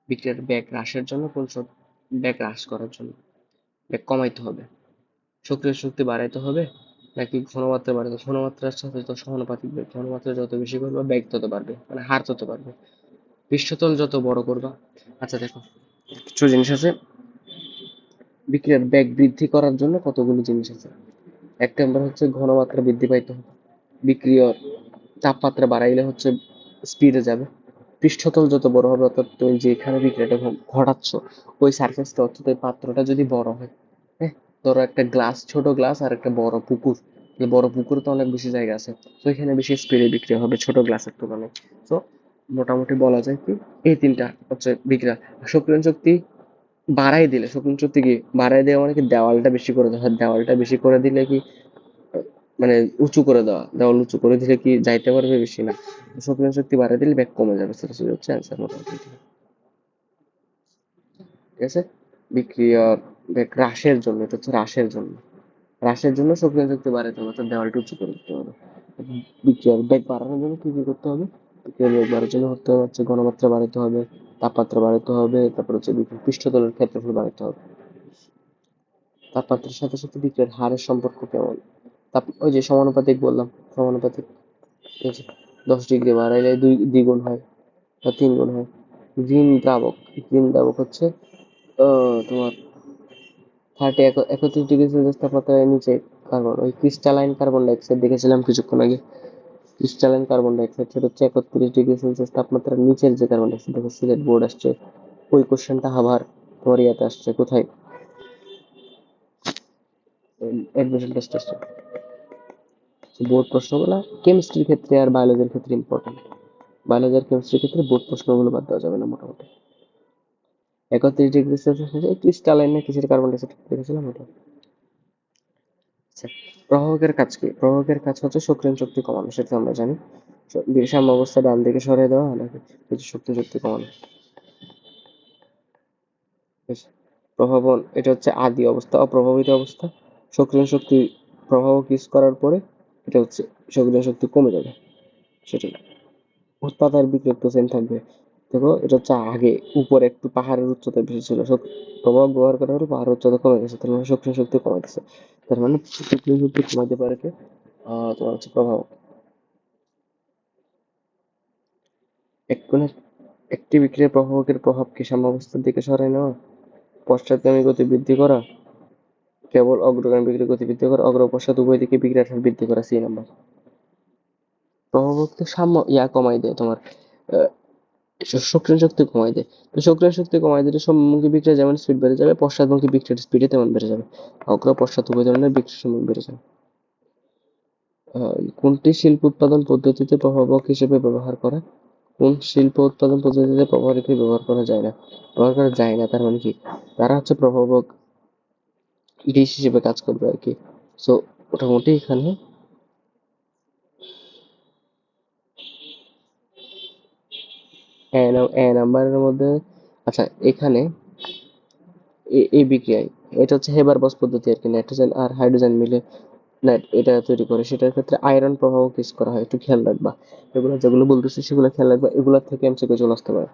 বিক্রিয়ার বেগ হ্রাসের জন্য বেগ হ্রাস করার জন্য বেগ কমাইতে হবে, সক্রিয় শক্তি বাড়াইতে হবে, নাকি ঘনমাত্রা বাড়াতে? ঘনমাত্রার সাথে তো সমানুপাতিক বেগ, ঘনমাত্রা যত বেশি করবা বেগ তত বাড়বে, মানে হার তত বাড়বে। পৃষ্ঠতল যত বড় করবা, আচ্ছা দেখো, কিছু জিনিস আছে বিক্রিয়ার বেগ বৃদ্ধি করার জন্য, কতগুলো জিনিস আছে। এক নম্বর হচ্ছে ঘনমাত্রা বৃদ্ধি পাইতে হবে, বিক্রিয়ার তাপমাত্রা বাড়াইলে হচ্ছে স্পিডে যাবে। পৃষ্ঠতল যত বড় হবে, অর্থাৎ তুমি যেখানে বিক্রিয়াটা ঘটাচ্ছ ওই সারফেসটা, অর্থাৎ ওই পাত্রটা যদি বড় হয়, হ্যাঁ, ধরো একটা গ্লাস, ছোট গ্লাস আর একটা বড় পুকুর, বড় পুকুরে তো অনেক বেশি জায়গা আছে, তো এখানে বেশি স্পিডে বিক্রিয়া হবে ছোট গ্লাসের তুলনায়। তো মোটামুটি বলা যায় কি এই তিনটা হচ্ছে বিক্রিয়া। সক্রিয়ণ শক্তি বাড়াই দিলে, সক্রিয়ণ শক্তি কি বাড়াই দেওয়া মানে কি দেওয়ালটা বেশি করে দেওয়া, দেওয়ালটা বেশি করে দিলে কি মানে উঁচু করে দেওয়া, দেওয়াল উঁচু করে দিলে কি যাইতে পারবে বেশি না, সক্রিয়ণ শক্তি বাড়াই দিলে ব্যাক কমে যাবে, সেটা হচ্ছে অ্যান্সার মোটামুটি। ঠিক আছে, বিক্রিয়ার ব্যাক হ্রাসের জন্য, এটা হচ্ছে হ্রাসের জন্য, হ্রাসের জন্য সক্রিয় শক্তি বাড়াতে হবে, অর্থাৎ দেওয়ালটা উঁচু করে দিতে হবে। বিক্রিয়ার বেগ বাড়ানোর জন্য কি কি করতে হবে? বিক্রিয়ার বেগ বাড়ানোর জন্য করতে হবে হচ্ছে ঘনমাত্রা বাড়াতে হবে, তাপমাত্রা বাড়াতে হবে, তারপর হচ্ছে বিক্রিয়ার পৃষ্ঠতলের ক্ষেত্রফল বাড়াতে হবে। তাপমাত্রার সাথে সাথে বিক্রিয়ার হারের সম্পর্ক কেমন? ওই যে সমানুপাতিক বললাম, সমানুপাতিক। ঠিক আছে, 10 ডিগ্রি বাড়াইলে দ্বিগুণ হয় বা 3 গুণ হয়। গ্রিন দ্রাবক, গ্রিন দ্রাবক হচ্ছে তোমার 31 ডিগ্রি সেলসিয়াস তাপমাত্রার নিচে কার্বন, ওই ক্রিস্টালাইন কার্বন ডাইঅক্সাইড দেখেছিলাম কিছুক্ষণ আগে। ক্রিস্টালাইন কার্বন ডাইঅক্সাইড সেটা হচ্ছে 31 ডিগ্রি সেলসিয়াস তাপমাত্রার নিচের যে কার্বন ডাইঅক্সাইড। দেখো সিলেট বোর্ড আসছে, ওই কোশ্চেনটা আবার তোমার ইয়াতে আসছে, কোথায় অ্যাডমিশন টেস্ট আসছে। বোর্ড প্রশ্নগুলো কেমিস্ট্রির ক্ষেত্রে আর বায়োলজির ক্ষেত্রে ইম্পর্টেন্ট। বায়োলজি আর কেমিস্ট্রির ক্ষেত্রে বোর্ড প্রশ্নগুলো বাদ দেওয়া যাবে না মোটামুটি। 31 ডিগ্রি সেলসিয়াস ক্রিস্টালাইন না কিসের কার্বন ডাইঅক্সাইড দেখেছিলাম ওটা। আচ্ছা, প্রভাবকের কাজ কি? প্রভাবকের কাজ হচ্ছে সক্রিয়ণ শক্তি কমানো, সেটা আমরা জানি। বিষাম্য অবস্থা ডান দিকে সরিয়ে দেওয়া নাকি কিছু সক্রিয় শক্তি কমানো। বেশ। প্রভাবন এটা হচ্ছে আদি অবস্থা, অপ্রভাবিত অবস্থা। সক্রিয় শক্তি প্রভাবক ইউজ করার পরে এটা হচ্ছে সক্রিয় শক্তি কমে যাবে, সেটাই। উৎপাদ আর বিক্রিয়ক তো সেম থাকবে। দেখো এটা হচ্ছে আগে উপরে একটু পাহাড়ের উচ্চতা বেশি ছিল, প্রভাবক ব্যবহার করার পরে পাহাড়ের উচ্চতা কমে গেছে, তার মানে সক্রিয় শক্তি কমে গেছে। তার মানে সক্রিয় শক্তি কমাতে পারে কে? তোমার হচ্ছে প্রভাবক। এক কোণে একটি বিক্রিয়ার প্রভাবকের প্রভাবকে সাম্যাবস্থার দিকে সরায় নেওয়া, পশ্চাৎগামী গতি বৃদ্ধি করা, কেবল অগ্রগামী বিক্রিয়ার গতি বৃদ্ধি করা, অগ্র পশ্চাৎ উভয় দিকে বিক্রিয়ার হার বৃদ্ধি করা, সি নাম্বার। প্রভাবক তো সাম্য কমাই দেয় তোমার, আহ, সক্রিয় শক্তি কমাই দেয়। তো সক্রিয় শক্তি কমাই দিলে সম্মুখী বিক্রিয়া যেমন স্পিড বেড়ে যাবে, পশ্চাৎমুখী বিক্রিয়ার স্পিডে তেমন বেড়ে যাবে, অগ্র পশ্চাৎ উভয় ধরনের বিক্রিয়ার সময় বেড়ে যাবে। কোনটি শিল্প উৎপাদন পদ্ধতিতে প্রভাবক হিসেবে ব্যবহার করা? কোন শিল্প উৎপাদন পদ্ধতিতে প্রভাবক হিসেবে ব্যবহার করা যায় না? ব্যবহার করা যায় না তার মানে কি, তারা হচ্ছে প্রভাবক ডিশ হিসেবে কাজ করবে আর কি। সো মোটামুটি এখানে এ নাম্বারের মধ্যে, আচ্ছা এখানে এই বিক্রিয়ায় এটা হচ্ছে হেবার বস পদ্ধতি আর কি, নাইট্রোজেন আর হাইড্রোজেন মিলে এটা তৈরি করে, সেটার ক্ষেত্রে আয়রন প্রভাবক ইউজ করা হয়, একটু খেয়াল রাখবা। এগুলো যেগুলো বলতেছি সেগুলো খেয়াল রাখবা, এগুলোর থেকে এমসিকিউ চলে আসতে পারে।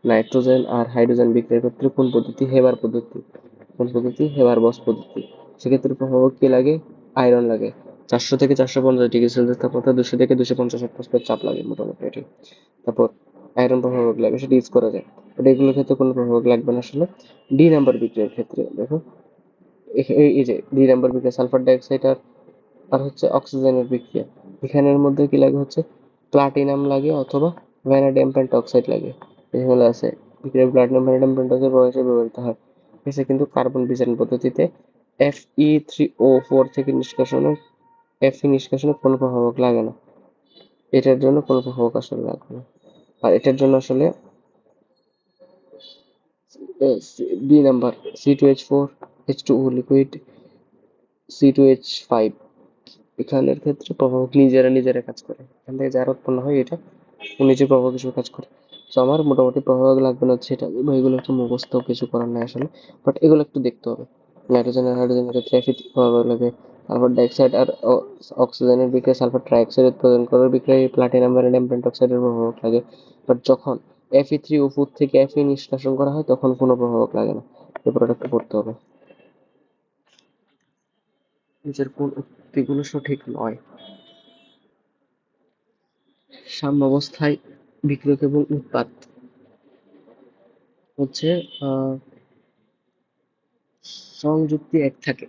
নাইট্রোজেন আর হাইড্রোজেন বিক্রিয়ার ক্ষেত্রে কোন পদ্ধতি? হেবার পদ্ধতি। কোন পদ্ধতি? হেবার বস পদ্ধতি। সেক্ষেত্রে প্রভাবক কি লাগে? আয়রন লাগে। 400 থেকে 450 ডিগ্রি সেলসিয়াস তাপমাত্রা, 200 থেকে 250 চাপ লাগে মোটামুটি এটাই। তারপর আয়রন প্রভাবক লাগে, সেটা ইউজ করা যায়। বাট এগুলোর ক্ষেত্রে কোনো প্রভাবক লাগবে না আসলে। ডি নাম্বার বিক্রিয়ার ক্ষেত্রে দেখো, এই যে ডি নাম্বার বিক্রিয়া সালফার ডাইঅক্সাইড আর আর হচ্ছে অক্সিজেনের বিক্রিয়া, এখানের মধ্যে কি লাগে হচ্ছে প্লাটিনাম লাগে অথবা ভ্যানাডিয়াম পেন্টঅক্সাইড লাগে। এগুলো আছে বিক্রিয়া, প্লাটিনাম ভ্যানাডিয়াম পেন্টঅক্সাইড প্রভাব হিসেবে ব্যবহৃত হয়। ঠিক আছে, কিন্তু কার্বন বিচারণ পদ্ধতিতে Fe3O4 থেকে নিষ্কাশনে, নিষ্কাশনে কোনো প্রভাবক লাগে না, এটার জন্য কোনো প্রভাবক আসলে লাগবে না। আর এটার জন্য আসলে B number C2H4, liquid, C2H5, এখানের ক্ষেত্রে প্রভাবক নিজেরা কাজ করে, এখান থেকে যার উৎপন্ন হয় এটা ও নিজে প্রভাবক হিসেবে কাজ করে। তো আমার মোটামুটি প্রভাবক লাগবে না সেটা, এগুলো একটু মুখস্থ, কিছু করার নাই আসলে, বাট এগুলো একটু দেখতে হবে। নাইট্রোজেন আর হাইড্রোজেনের ক্ষেত্রে প্রভাবক লাগে, সালফার ডাইঅক্সাইড আর অক্সিজেনের বিক্রিয়া সালফার ট্রাইঅক্সাইড উৎপাদন করার বিক্রিয়ায় প্লাটিনাম ভ্যানাডিয়াম পেন্টঅক্সাইডের প্রভাবক লাগে। বাট যখন Fe3O4 থেকে Fe নিষ্কাশন করা হয় তখন কোনো প্রভাবক লাগে না। এই প্রোডাক্টটা পড়তে হবে। নিচের কোন উক্তিগুলো সঠিক নয়? সাম্যাবস্থায় বিক্রিয়ক এবং উৎপাদ হচ্ছে আহ, সংযুক্তি এক থাকে,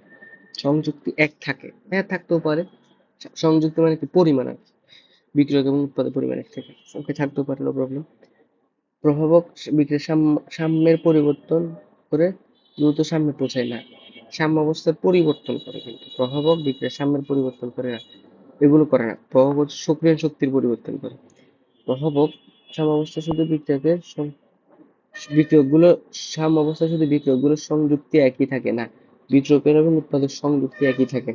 সংযুক্তি এক থাকে, হ্যাঁ থাকতেও পারে। সংযুক্তি মানে কি পরিমাণ আর কি। বিক্রিয়ক এবং উৎপাদের পরিমাণ এক থাকে, ওকে থাকতেও পারে, নো প্রবলেম। প্রভাবক বিক্রিয়ার সাম্যের পরিবর্তন করে দ্রুত সাম্যে পৌঁছায় না, সাম্যাবস্থার পরিবর্তন করে, কিন্তু প্রভাবক বিক্রিয়ার সাম্যের পরিবর্তন করে না, এগুলো করে না। প্রভাবক হচ্ছে সক্রিয় শক্তির পরিবর্তন করে। প্রভাবক সাম্যাবস্থায় শুধু বিক্রিয়কগুলো সাম্যাবস্থায় শুধু বিক্রিয়কগুলোর সংযুক্তি একই থাকে না, বিক্রিয়কের এবং উৎপাদক সংযুক্তি একই থাকে।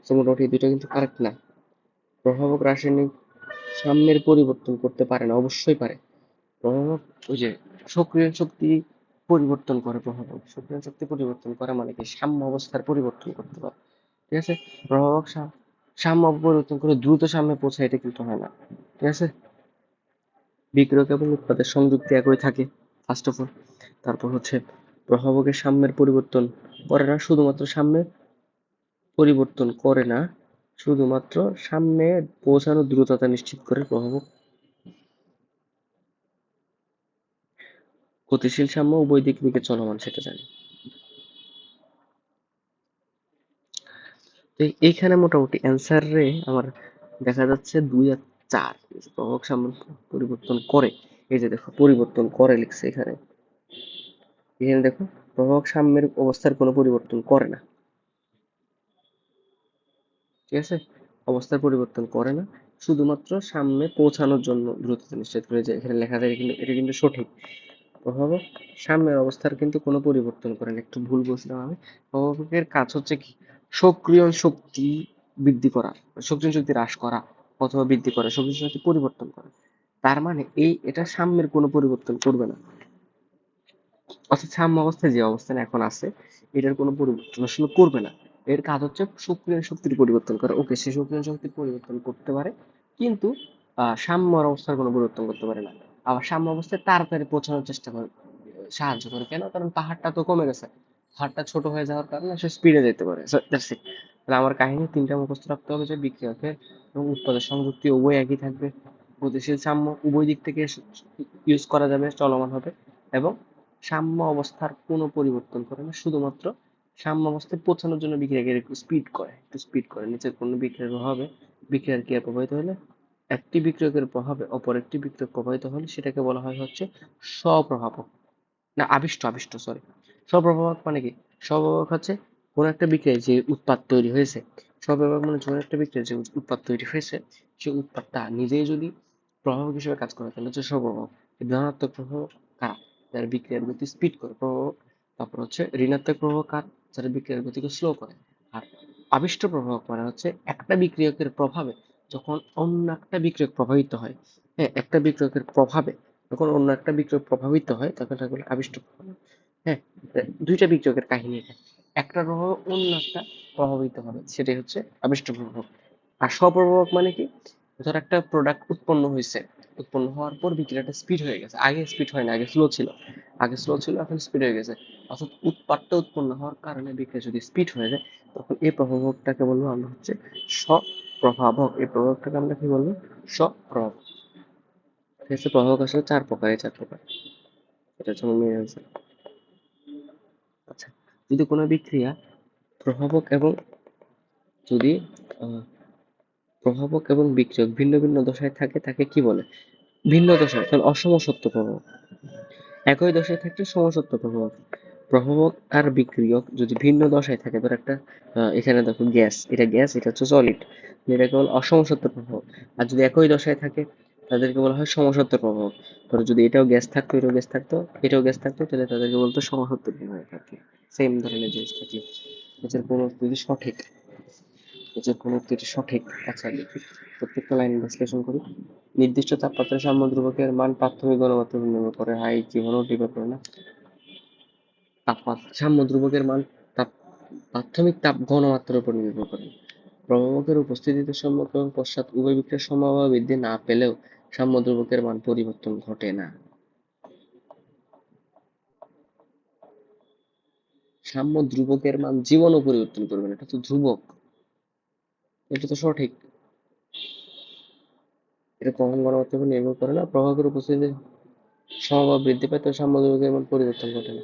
তো মোটামুটি এই দুটো কিন্তু কারেক্ট না। প্রভাবক রাসায়নিক সাম্যের পরিবর্তন করতে পারে না, অবশ্যই পারে। প্রভাবক ওই যে সক্রিয়ণ শক্তি পরিবর্তন করে, প্রভাবক সক্রিয়ণ শক্তি পরিবর্তন করে মানে কি সাম্য অবস্থার পরিবর্তন করতে পারে। ঠিক আছে, প্রভাবক সাম্য পরিবর্তন করে দ্রুত সাম্যে পৌঁছায়, এটা কিন্তু হয় না। ঠিক আছে, বিক্রিয়ক এবং উৎপাদের সংযুক্তি একই থাকে ফার্স্ট অফ অল। তারপর হচ্ছে প্রভাবকের সাম্যের পরিবর্তন করে না, শুধুমাত্র সাম্যের পরিবর্তন করে না, শুধুমাত্র সাম্যে পৌঁছানোর দ্রুততা নিশ্চিত করে প্রভাবক। গতিশীল সাম্য উভয় দিক থেকে চলমান, সেটা জানি। তো এইখানে মোটামুটি অ্যান্সার রে আমার দেখা যাচ্ছে 2 আর 4। প্রভাবক সাম্য পরিবর্তন করে, এই যে দেখো পরিবর্তন করে লিখছে এখানে। এখানে দেখো প্রভাবক সাম্যের অবস্থার কোনো পরিবর্তন করে না। ঠিক আছে, অবস্থার পরিবর্তন করে না, শুধুমাত্র সামনে পৌঁছানোর জন্য দ্রুততা নিশ্চিত করে, যে এখানে লেখা থাকে কিন্তু এটা কিন্তু সঠিক। প্রভাবক সামনের অবস্থার কিন্তু কোনো পরিবর্তন করে না, একটু ভুল বলছিলাম আমি। প্রভাবকের কাজ হচ্ছে কি সক্রিয় শক্তি বৃদ্ধি করা, সক্রিয় শক্তি হ্রাস করা অথবা বৃদ্ধি করা, সক্রিয় শক্তি পরিবর্তন করা। তার মানে এটা সাম্যের কোনো পরিবর্তন করবে না, অর্থাৎ সাম্য অবস্থায় যে অবস্থানে এখন আছে এটার কোনো পরিবর্তন আসলে করবে না। এর কাজ হচ্ছে সক্রিয় শক্তির পরিবর্তন করা। ওকে, সে সক্রিয় শক্তির পরিবর্তন করতে পারে, কিন্তু সাম্যর অবস্থার কোনো পরিবর্তন করতে পারে না। আবার সাম্য অবস্থায় তাড়াতাড়ি পৌঁছানোর চেষ্টা করে, সাহায্য করে। কেন? কারণ পাহাড়টা তো কমে গেছে, পাহাড়টা ছোট হয়ে যাওয়ার কারণে সে স্পিডে যেতে পারে। That's it. তাহলে আমার কাহিনী তিনটা মুখস্থ রাখতে হবে, যে বিক্রিয়কের এবং উৎপাদক সংযুক্তি উভয় একই থাকবে, গতিশীল সাম্য উভয় দিক থেকে ইউজ করা যাবে, চলমান হবে, এবং সাম্য অবস্থার কোনো পরিবর্তন করে না, শুধুমাত্র সাম্য অবস্থায় পৌঁছানোর জন্য বিক্রিয়াকে একটু স্পিড করে। নিচের কোনো বিক্রিয়ার প্রভাবে বিক্রিয়ার ক্রিয়া প্রভাবিত হলে, একটি বিক্রিয়কের প্রভাবে অপর একটি বিক্রিয়ক প্রভাবিত হলে সেটাকে বলা হয় হচ্ছে স্বপ্রভাবক, না আবিষ্ট, সরি। স্বপ্রভাবক মানে কি? স্বপ্রভাবক হচ্ছে কোনো একটা বিক্রিয়ায় যে উৎপাদ তৈরি হয়েছে, স্বপ্রভাবক মানে কোনো একটা বিক্রিয়ায় যে উৎপাদ তৈরি হয়েছে, সেই উৎপাদটা নিজেই যদি প্রভাবক হিসেবে কাজ করে তাহলে হচ্ছে স্বপ্রভাবক। ধনাত্মক প্রভাবক কারা? যারা বিক্রিয়ার গতি স্পিড করে, প্রভাবক। তারপর হচ্ছে ঋণাত্মক প্রভাবক কার? যারা বিক্রিয়ার গতিকে স্লো করে। আর আবিষ্ট প্রভাবক মানে হচ্ছে একটা বিক্রিয়কের প্রভাবে যখন অন্য একটা বিক্রিয়ক প্রভাবিত হয়, হ্যাঁ, একটা বিক্রিয়কের প্রভাবে যখন অন্য একটা বিক্রিয়ক প্রভাবিত হয় তখন তাকে বলে আবিষ্ট প্রভাবক। হ্যাঁ, দুইটা বিক্রিয়কের কাহিনী এটা, একটার প্রভাবে অন্য একটা প্রভাবিত হবে, সেটাই হচ্ছে আবিষ্ট প্রভাবক। আর স্বপ্রভাবক মানে কি? ধর একটা প্রোডাক্ট উৎপন্ন হয়েছে, উৎপন্ন হওয়ার পর বিক্রিয়াটা স্পিড হয়ে গেছে, আগে স্পিড হয় না, আগে স্লো ছিল, এখন স্পিড হয়ে গেছে। অর্থাৎ উৎপাদটা উৎপন্ন হওয়ার কারণে বিক্রিয়া যদি স্পিড হয়ে যায়, তখন এই প্রভাবকটাকে বলবো আমরা হচ্ছে স্বপ্রভাবক। এই প্রভাবকটাকে আমরা কি বলবো? স্বপ্রভাবক। ঠিক আছে, প্রভাবক আসলে 4 প্রকার, এই 4 প্রকার। এটা হচ্ছে আমার মেন অ্যান্সার। আচ্ছা, যদি কোনো বিক্রিয়া প্রভাবক এবং যদি আহ, প্রভাবক এবং বিক্রিয়ক ভিন্ন ভিন্ন দশায় থাকে তাকে কি বলে? ভিন্ন দশায় তাহলে অসমসত্ব প্রভাবক, একই দশায় থাকলে সমসত্ব প্রভাবক। প্রভাবক আর বিক্রিয়ক যদি ভিন্ন দশায় থাকে, ধর একটা এখানে দেখো গ্যাস, এটা গ্যাস, এটা হচ্ছে সলিড, এটাকে বলে অসমসত্ব প্রভাবক। আর যদি একই দশায় থাকে তাদেরকে বলা হয় সমসত্ব প্রভাবক। ধরো যদি এটাও গ্যাস থাকতো, এটাও গ্যাস থাকতো, এটাও গ্যাস থাকতো, তাহলে তাদেরকে বলতো সমসত্ব প্রভাবক আর কি। সেম ধরনের জিনিস থাকলে এটার কোনো যদি সঠিক, এটার কোনো উক্তিটি সঠিক। আচ্ছা দেখি, প্রত্যেকটা লাইন বিশ্লেষণ করি। নির্দিষ্ট তাপমাত্রায় সাম্য ধ্রুবকের মান প্রাথমিক ঘনমাত্রার উপর নির্ভর করে। হাই জীবনও ডিপেন্ড করে না। তাপমাত্রা সাম্য ধ্রুবকের মান তাপ প্রাথমিক তাপ ঘনমাত্রার উপর নির্ভর করে। প্রভাবকের উপস্থিতিতে সম্মুখ এবং পশ্চাৎ উভয় বিক্রিয়ার সম্ভাব্য বৃদ্ধি না পেলেও সাম্য ধ্রুবকের মান পরিবর্তন ঘটে না। সাম্য ধ্রুবকের মান জীবনও পরিবর্তন করবে না, এটা তো ধ্রুবক, এটা তো সঠিক। এটা কখন ঘনমাত্রার উপর নির্ভর করে না, প্রভাবকের উপস্থিতিতে সমভাব বৃদ্ধি পায়, তো সাম্য ধ্রুবকের মান পরিবর্তন ঘটে না।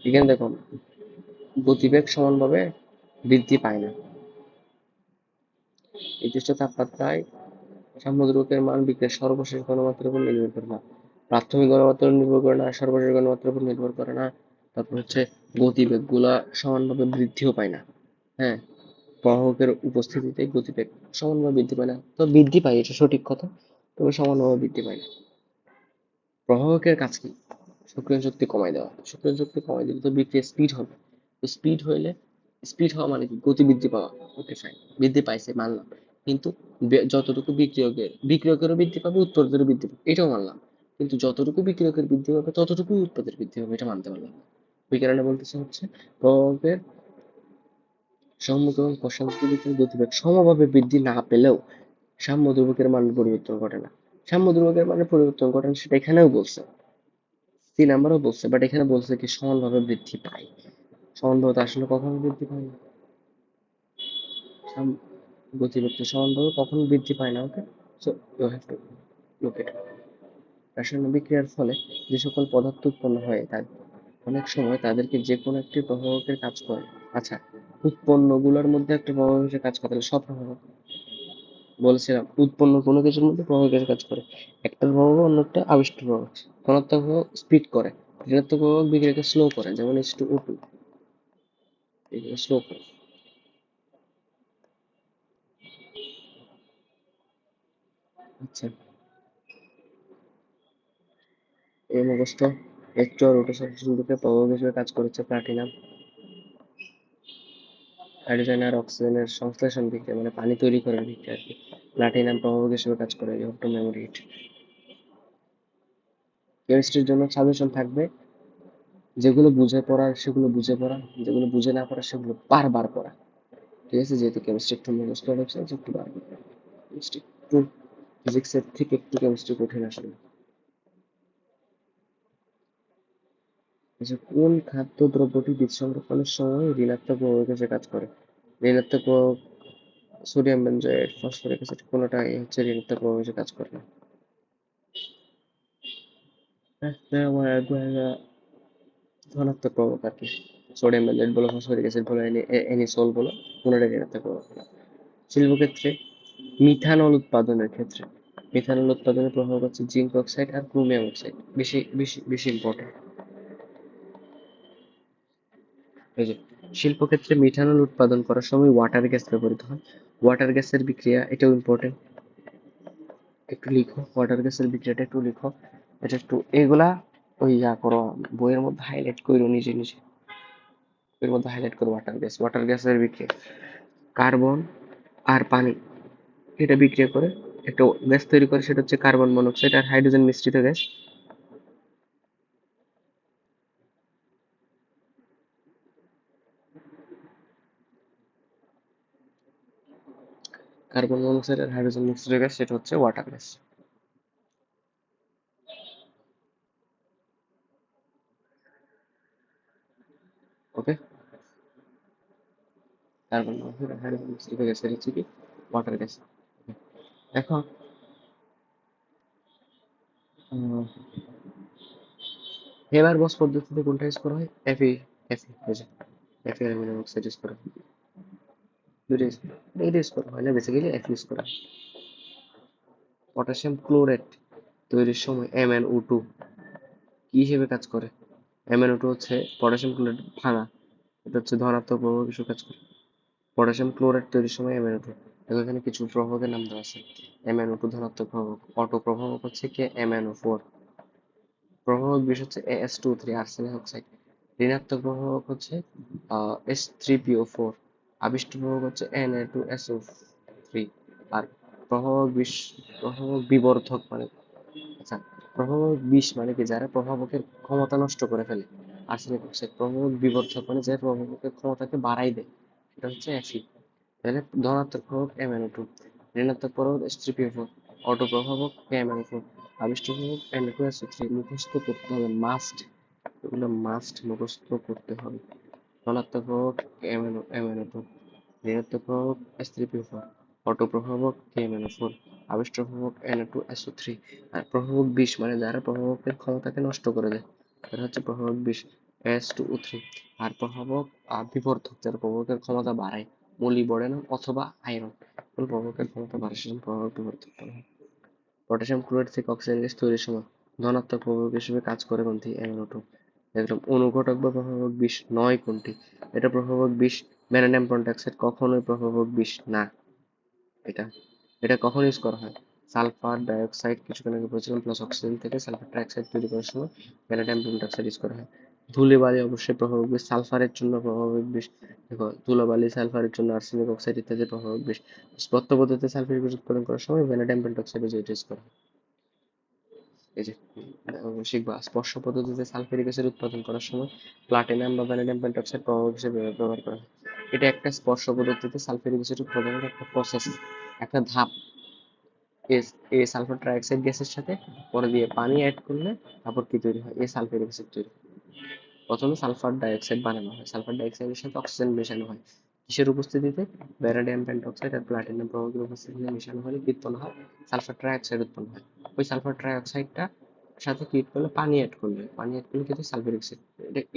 এখানে দেখো গতিবেগ সমানভাবে বৃদ্ধি পায় না। নির্দিষ্ট তাপমাত্রায় সাম্যধ্রুবকের মান বিক্রিয়ার সর্বশেষ ঘনমাত্রার উপর নির্ভর করে না, প্রাথমিক ঘনমাত্রার উপর নির্ভর করে না, সর্বশেষ ঘনমাত্রার উপর নির্ভর করে না। তারপর হচ্ছে গতিবেগ গুলা সমানভাবে বৃদ্ধিও পায় না। হ্যাঁ, প্রবাহকের উপস্থিতিতে গতিবেগ সমানভাবে বৃদ্ধি পায় না, তো বৃদ্ধি পায় এটা সঠিক কথা, তবে সমানভাবে বৃদ্ধি পায় না। প্রভাবকের কাজ কি? সক্রিয় শক্তি কমাই দেওয়া। সক্রিয় শক্তি কমাই দিলে তো বিক্রিয়া স্পিড হবে। তো স্পিড হইলে, স্পিড হওয়া মানে কি? গতি বৃদ্ধি পাওয়া। ওকে ফাইন, বৃদ্ধি পাইছে মানলাম। কিন্তু যতটুকু বিক্রিয়কেরও বৃদ্ধি পাবে, উৎপাদকেরও বৃদ্ধি পাবে, এটাও মানলাম। কিন্তু যতটুকু বিক্রিয়কের বৃদ্ধি পাবে ততটুকুই উৎপাদের বৃদ্ধি হবে, এটা মানতে পারলাম না। বিজ্ঞানীরা বলতেছে হচ্ছে প্রভাবকের সম্মুখ এবং পশ্চাৎমুখী দিকের গতিবেগ সমভাবে বৃদ্ধি না পেলেও সাম্য ধ্রুবকের মানের পরিবর্তন ঘটে না। সাম্য ধ্রুবকের মানের পরিবর্তন ঘটে না সেটা এখানেও বলছে, সি নাম্বারও বলছে, বাট এখানে বলছে কি সমানভাবে বৃদ্ধি পায়। সমানভাবে তো আসলে কখনো বৃদ্ধি পায় না। গতিবেগ তো সমানভাবে কখনো বৃদ্ধি পায় না। Okay, so you have to look it. রাসায়নিক বিক্রিয়ার ফলে যে সকল পদার্থ উৎপন্ন হয় তার অনেক সময় তাদেরকে যে কোনো একটি প্রভাবকের কাজ করে। আচ্ছা, উৎপন্নগুলোর মধ্যে একটা প্রভাব হিসেবে কাজ করে, তাহলে সব প্রভাবক বলেছিলাম উৎপন্ন কোনো কিছুর মধ্যে প্রভাবকের কাজ করে। একটা প্রভাবক অন্যটা আবিষ্ট প্রভাবক। ধনাত্মক প্রভাবক স্পিড করে, ঋণাত্মক প্রভাবক বিক্রিয়াকে স্লো করে, যেমন H2O2 এগুলো স্লো করে। আচ্ছা, এই মুখস্থ H2 আর O2 সাবস্টিটিউটকে প্রভাবক হিসেবে কাজ করেছে প্লাটিনাম। হাইড্রোজেন আর অক্সিজেনের সংশ্লেষণ বিক্রিয়া মানে পানি তৈরি করার বিক্রিয়া আর কি, প্লাটিনাম প্রভাবক হিসেবে কাজ করে। ইউ হ্যাভ টু মেমোরি ইট। কেমিস্ট্রির জন্য সাজেশন থাকবে, যেগুলো বুঝে পড়ার সেগুলো বুঝে পড়া, যেগুলো বুঝে না পড়া সেগুলো বারবার পড়া। ঠিক আছে, যেহেতু কেমিস্ট্রি একটু মুখস্থ রাখছে, একটু বারবার পড়া। কেমিস্ট্রি একটু ফিজিক্সের থেকে একটু কেমিস্ট্রি কঠিন আসলে। আচ্ছা, কোন খাদ্য দ্রব্যটি বীজ সংরক্ষণের সময় ঋণাত্মক প্রভাবক হিসেবে কাজ করে? ঋণাত্মক প্রভাবক সোডিয়াম বেনজয়েড, ফসফরিক অ্যাসিড, কোনোটাই হচ্ছে ঋণাত্মক প্রভাবক হিসেবে কাজ করে না। ধনাত্মক প্রভাবক আর কি, সোডিয়াম বেনজয়েড বলো, ফসফরিক অ্যাসিড বলো, এনিসোল বলো, কোনোটাই ঋণাত্মক প্রভাবক না। শিল্পক্ষেত্রে মিথানল উৎপাদনের ক্ষেত্রে, মিথানল উৎপাদনের প্রভাবক হচ্ছে জিঙ্ক অক্সাইড আর ক্রোমিয়াম অক্সাইড, বেশি বেশি বেশি ইম্পর্টেন্ট। এই যে শিল্পক্ষেত্রে মিথানল উৎপাদন করার সময় ওয়াটার গ্যাস ব্যবহৃত হয়। ওয়াটার গ্যাসের বিক্রিয়া এটাও ইম্পর্টেন্ট, একটু লিখো। ওয়াটার গ্যাসের বিক্রিয়াটা একটু লিখো, এটা একটু এগুলা ওই ইয়া করো, বইয়ের মধ্যে হাইলাইট করো নিজে নিজে, বইয়ের মধ্যে হাইলাইট করো। ওয়াটার গ্যাসের বিক্রিয়া কার্বন আর পানি এটা বিক্রিয়া করে একটা গ্যাস তৈরি করে, সেটা হচ্ছে কার্বন মনোক্সাইড আর হাইড্রোজেন মিশ্রিত গ্যাস। কার্বন মনোক্সাইড আর হাইড্রোজেন মিশ্রিত গ্যাস, সেটা হচ্ছে ওয়াটার গ্যাস। ওকে, কার্বন মনোক্সাইড আর হাইড্রোজেন মিশ্রিত গ্যাসের হচ্ছে কি ওয়াটার গ্যাস। এখন হেবার বস পদ্ধতিতে কোনটা ইউজ করা হয়? এফি বুঝে, এফি অ্যালুমিনিয়াম অক্সাইড ইউজ করা হয়। দুটো এটা ইউজ করা হয় না, বেসিক্যালি এফি ইউজ করা হয়। পটাশিয়াম ক্লোরাইড তৈরির সময় MnO2 কি হিসেবে কাজ করে? MnO2 হচ্ছে পটাশিয়াম ক্লোরাইড ভাঙা, এটা হচ্ছে ধনাত্মক প্রভাবক হিসেবে কাজ করে। পটাশিয়াম ক্লোরাইড তৈরির সময় MnO2, দেখো এখানে কিছু প্রভাবকের নাম দেওয়া আছে। MnO2 ধনাত্মক প্রভাবক, অটো প্রভাবক হচ্ছে কি MnO4, প্রভাবক বিশ হচ্ছে As2O3 আর্সেনিক অক্সাইড, ঋণাত্মক প্রভাবক হচ্ছে H3PO4, আবিষ্ট প্রভাবক হচ্ছে Na2SO3। আর প্রভাবক বিশ, প্রভাবক বিবর্ধক মানে, আচ্ছা, প্রভাবক বিষ মানে কি? যারা প্রভাবকের ক্ষমতা নষ্ট করে ফেলে। আর্সেনিক অক্সাইড প্রভাবক বিবর্ধক মানে যারা প্রভাবকের ক্ষমতাকে বাড়াই দেয়, সেটা হচ্ছে Fe। তাহলে ধনাত্মক প্রভাবক MnO2, ঋণাত্মক প্রভাবক H3PO4, অটো প্রভাবক KMnO4, আবিষ্ট প্রভাবক Na2SO3। মুখস্থ করতে হবে, মাস্ট, এগুলো মাস্ট মুখস্থ করতে হবে। ধনাত্মক প্রভাবক MnO2, ঋণাত্মক প্রভাবক H3PO4, অটো প্রভাবক KMnO4, আবিষ্ট প্রভাবক Na2SO3। আর প্রভাবক বিষ মানে যারা প্রভাবকের ক্ষমতাকে নষ্ট করে দেয়, তারা হচ্ছে প্রভাবক বিষ, H2O3। আর প্রভাবক বিবর্ধক যারা প্রভাবকের ক্ষমতা বাড়ায়, মোলিবডেনাম অথবা আয়রন, কোন প্রভাবকের ক্ষমতা বাড়ায় সেজন্য প্রভাবক বিবর্ধক বলা হয়। পটাশিয়াম ক্লোরাইড থেকে অক্সিজেন গ্যাস তৈরির সময় ধনাত্মক প্রভাবক হিসেবে কাজ করে কোনটি? MnO2। একদম অনুঘটক বা প্রভাবক বিষ নয় কোনটি? এটা প্রভাবক বিষ। ভ্যানাডিয়াম পেন্টঅক্সাইড কখনোই প্রভাবক বিষ না। এটা এটা কখন ইউজ করা হয়? সালফার ডাইঅক্সাইড কিছুক্ষণ আগে বলেছিলাম প্লাস অক্সিজেন থেকে সালফার ট্রাইঅক্সাইড তৈরি করার সময় ভ্যানাডিয়াম পেন্টঅক্সাইড ইউজ করা হয়। ধূলিবালি অবশ্যই প্রভাবক বিশ, সালফারের জন্য প্রভাবক বিশ। দেখো ধুলোবালি সালফারের জন্য আর্সেনিক অক্সাইড ইত্যাদি প্রভাবক বিশ। স্পত্য পদ্ধতিতে সালফিউরিক অ্যাসিড উৎপাদন করার সময় ভ্যানাডিয়াম পেন্টঅক্সাইড ইউজ করা হয়। এই যে শিখবা স্পর্শ পদ্ধতিতে সালফিউরিক অ্যাসিড উৎপাদন করার সময় প্লাটিনাম বা ভ্যানাডিয়াম পেন্টঅক্সাইড প্রভাবক হিসেবে ব্যবহার করা হয়। এটা একটা স্পর্শ পদ্ধতিতে সালফিউরিক অ্যাসিড উৎপাদনের একটা প্রসেস, একটা ধাপ। এই সালফার ট্রাইঅক্সাইড গ্যাসের সাথে পরে দিয়ে পানি অ্যাড করলে তারপর কি তৈরি হয়, এই সালফিউরিক অ্যাসিড তৈরি হয়। প্রথমে সালফার ডাইঅক্সাইড বানানো হয়, সালফার ডাইঅক্সাইডের সাথে অক্সিজেন মেশানো হয়। কিসের উপস্থিতিতে? ভ্যানাডিয়াম পেন্টঅক্সাইড আর প্লাটিনাম প্রভাবকের উপস্থিতিতে মেশানো হলে কি উৎপন্ন হয়? সালফার ট্রাইঅক্সাইড উৎপন্ন হয়। ওই সালফার ট্রাইঅক্সাইডটা সাথে কি করলে পানি অ্যাড করলে, পানি অ্যাড করলে কিন্তু সালফিউরিক অ্যাসিড।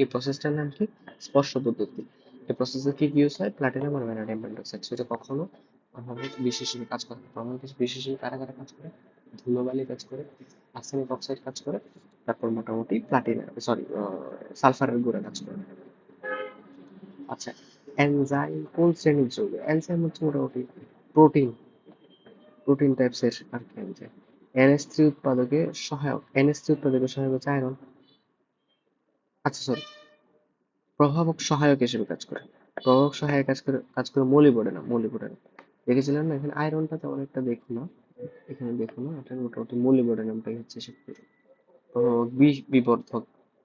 এই প্রসেসটার নাম কি? স্পর্শ পদ্ধতি। এই প্রসেসে কি ইউজ হয়? প্লাটিনাম আর ভ্যানাডিয়াম পেন্টঅক্সাইড। সেটা কখনো প্রভাবক বিশ হিসেবে কাজ করে। প্রভাবক বিশ হিসেবে কারা কারা কাজ করে? ধুলোবালি কাজ করে, আর্সেনিক অক্সাইড কাজ করে, তারপর মোটামুটি প্লাটিনাম সরি সালফারের গুঁড়া কাজ করে। আচ্ছা, এনজাইম কোন শ্রেণীর যৌগ? এনজাইম হচ্ছে মোটামুটি প্রোটিন, প্রোটিন টাইপসের আর কি এনজাইম। NH3 উৎপাদকে সহায়ক, NH3 উৎপাদকে সহায়ক হচ্ছে আয়রন। আচ্ছা সরি, প্রভাবক সহায়ক হিসেবে কাজ করে। প্রভাবক সহায়ক কাজ করে মলিবডেনাম, মলিবডেনাম দেখেছিলেন না? এখানে আয়রনটা তেমন একটা দেখো না, এখানে দেখো না, এটা মোটামুটি মলিবডেনামটাই হচ্ছে সে প্রভাবক বিবর্ধক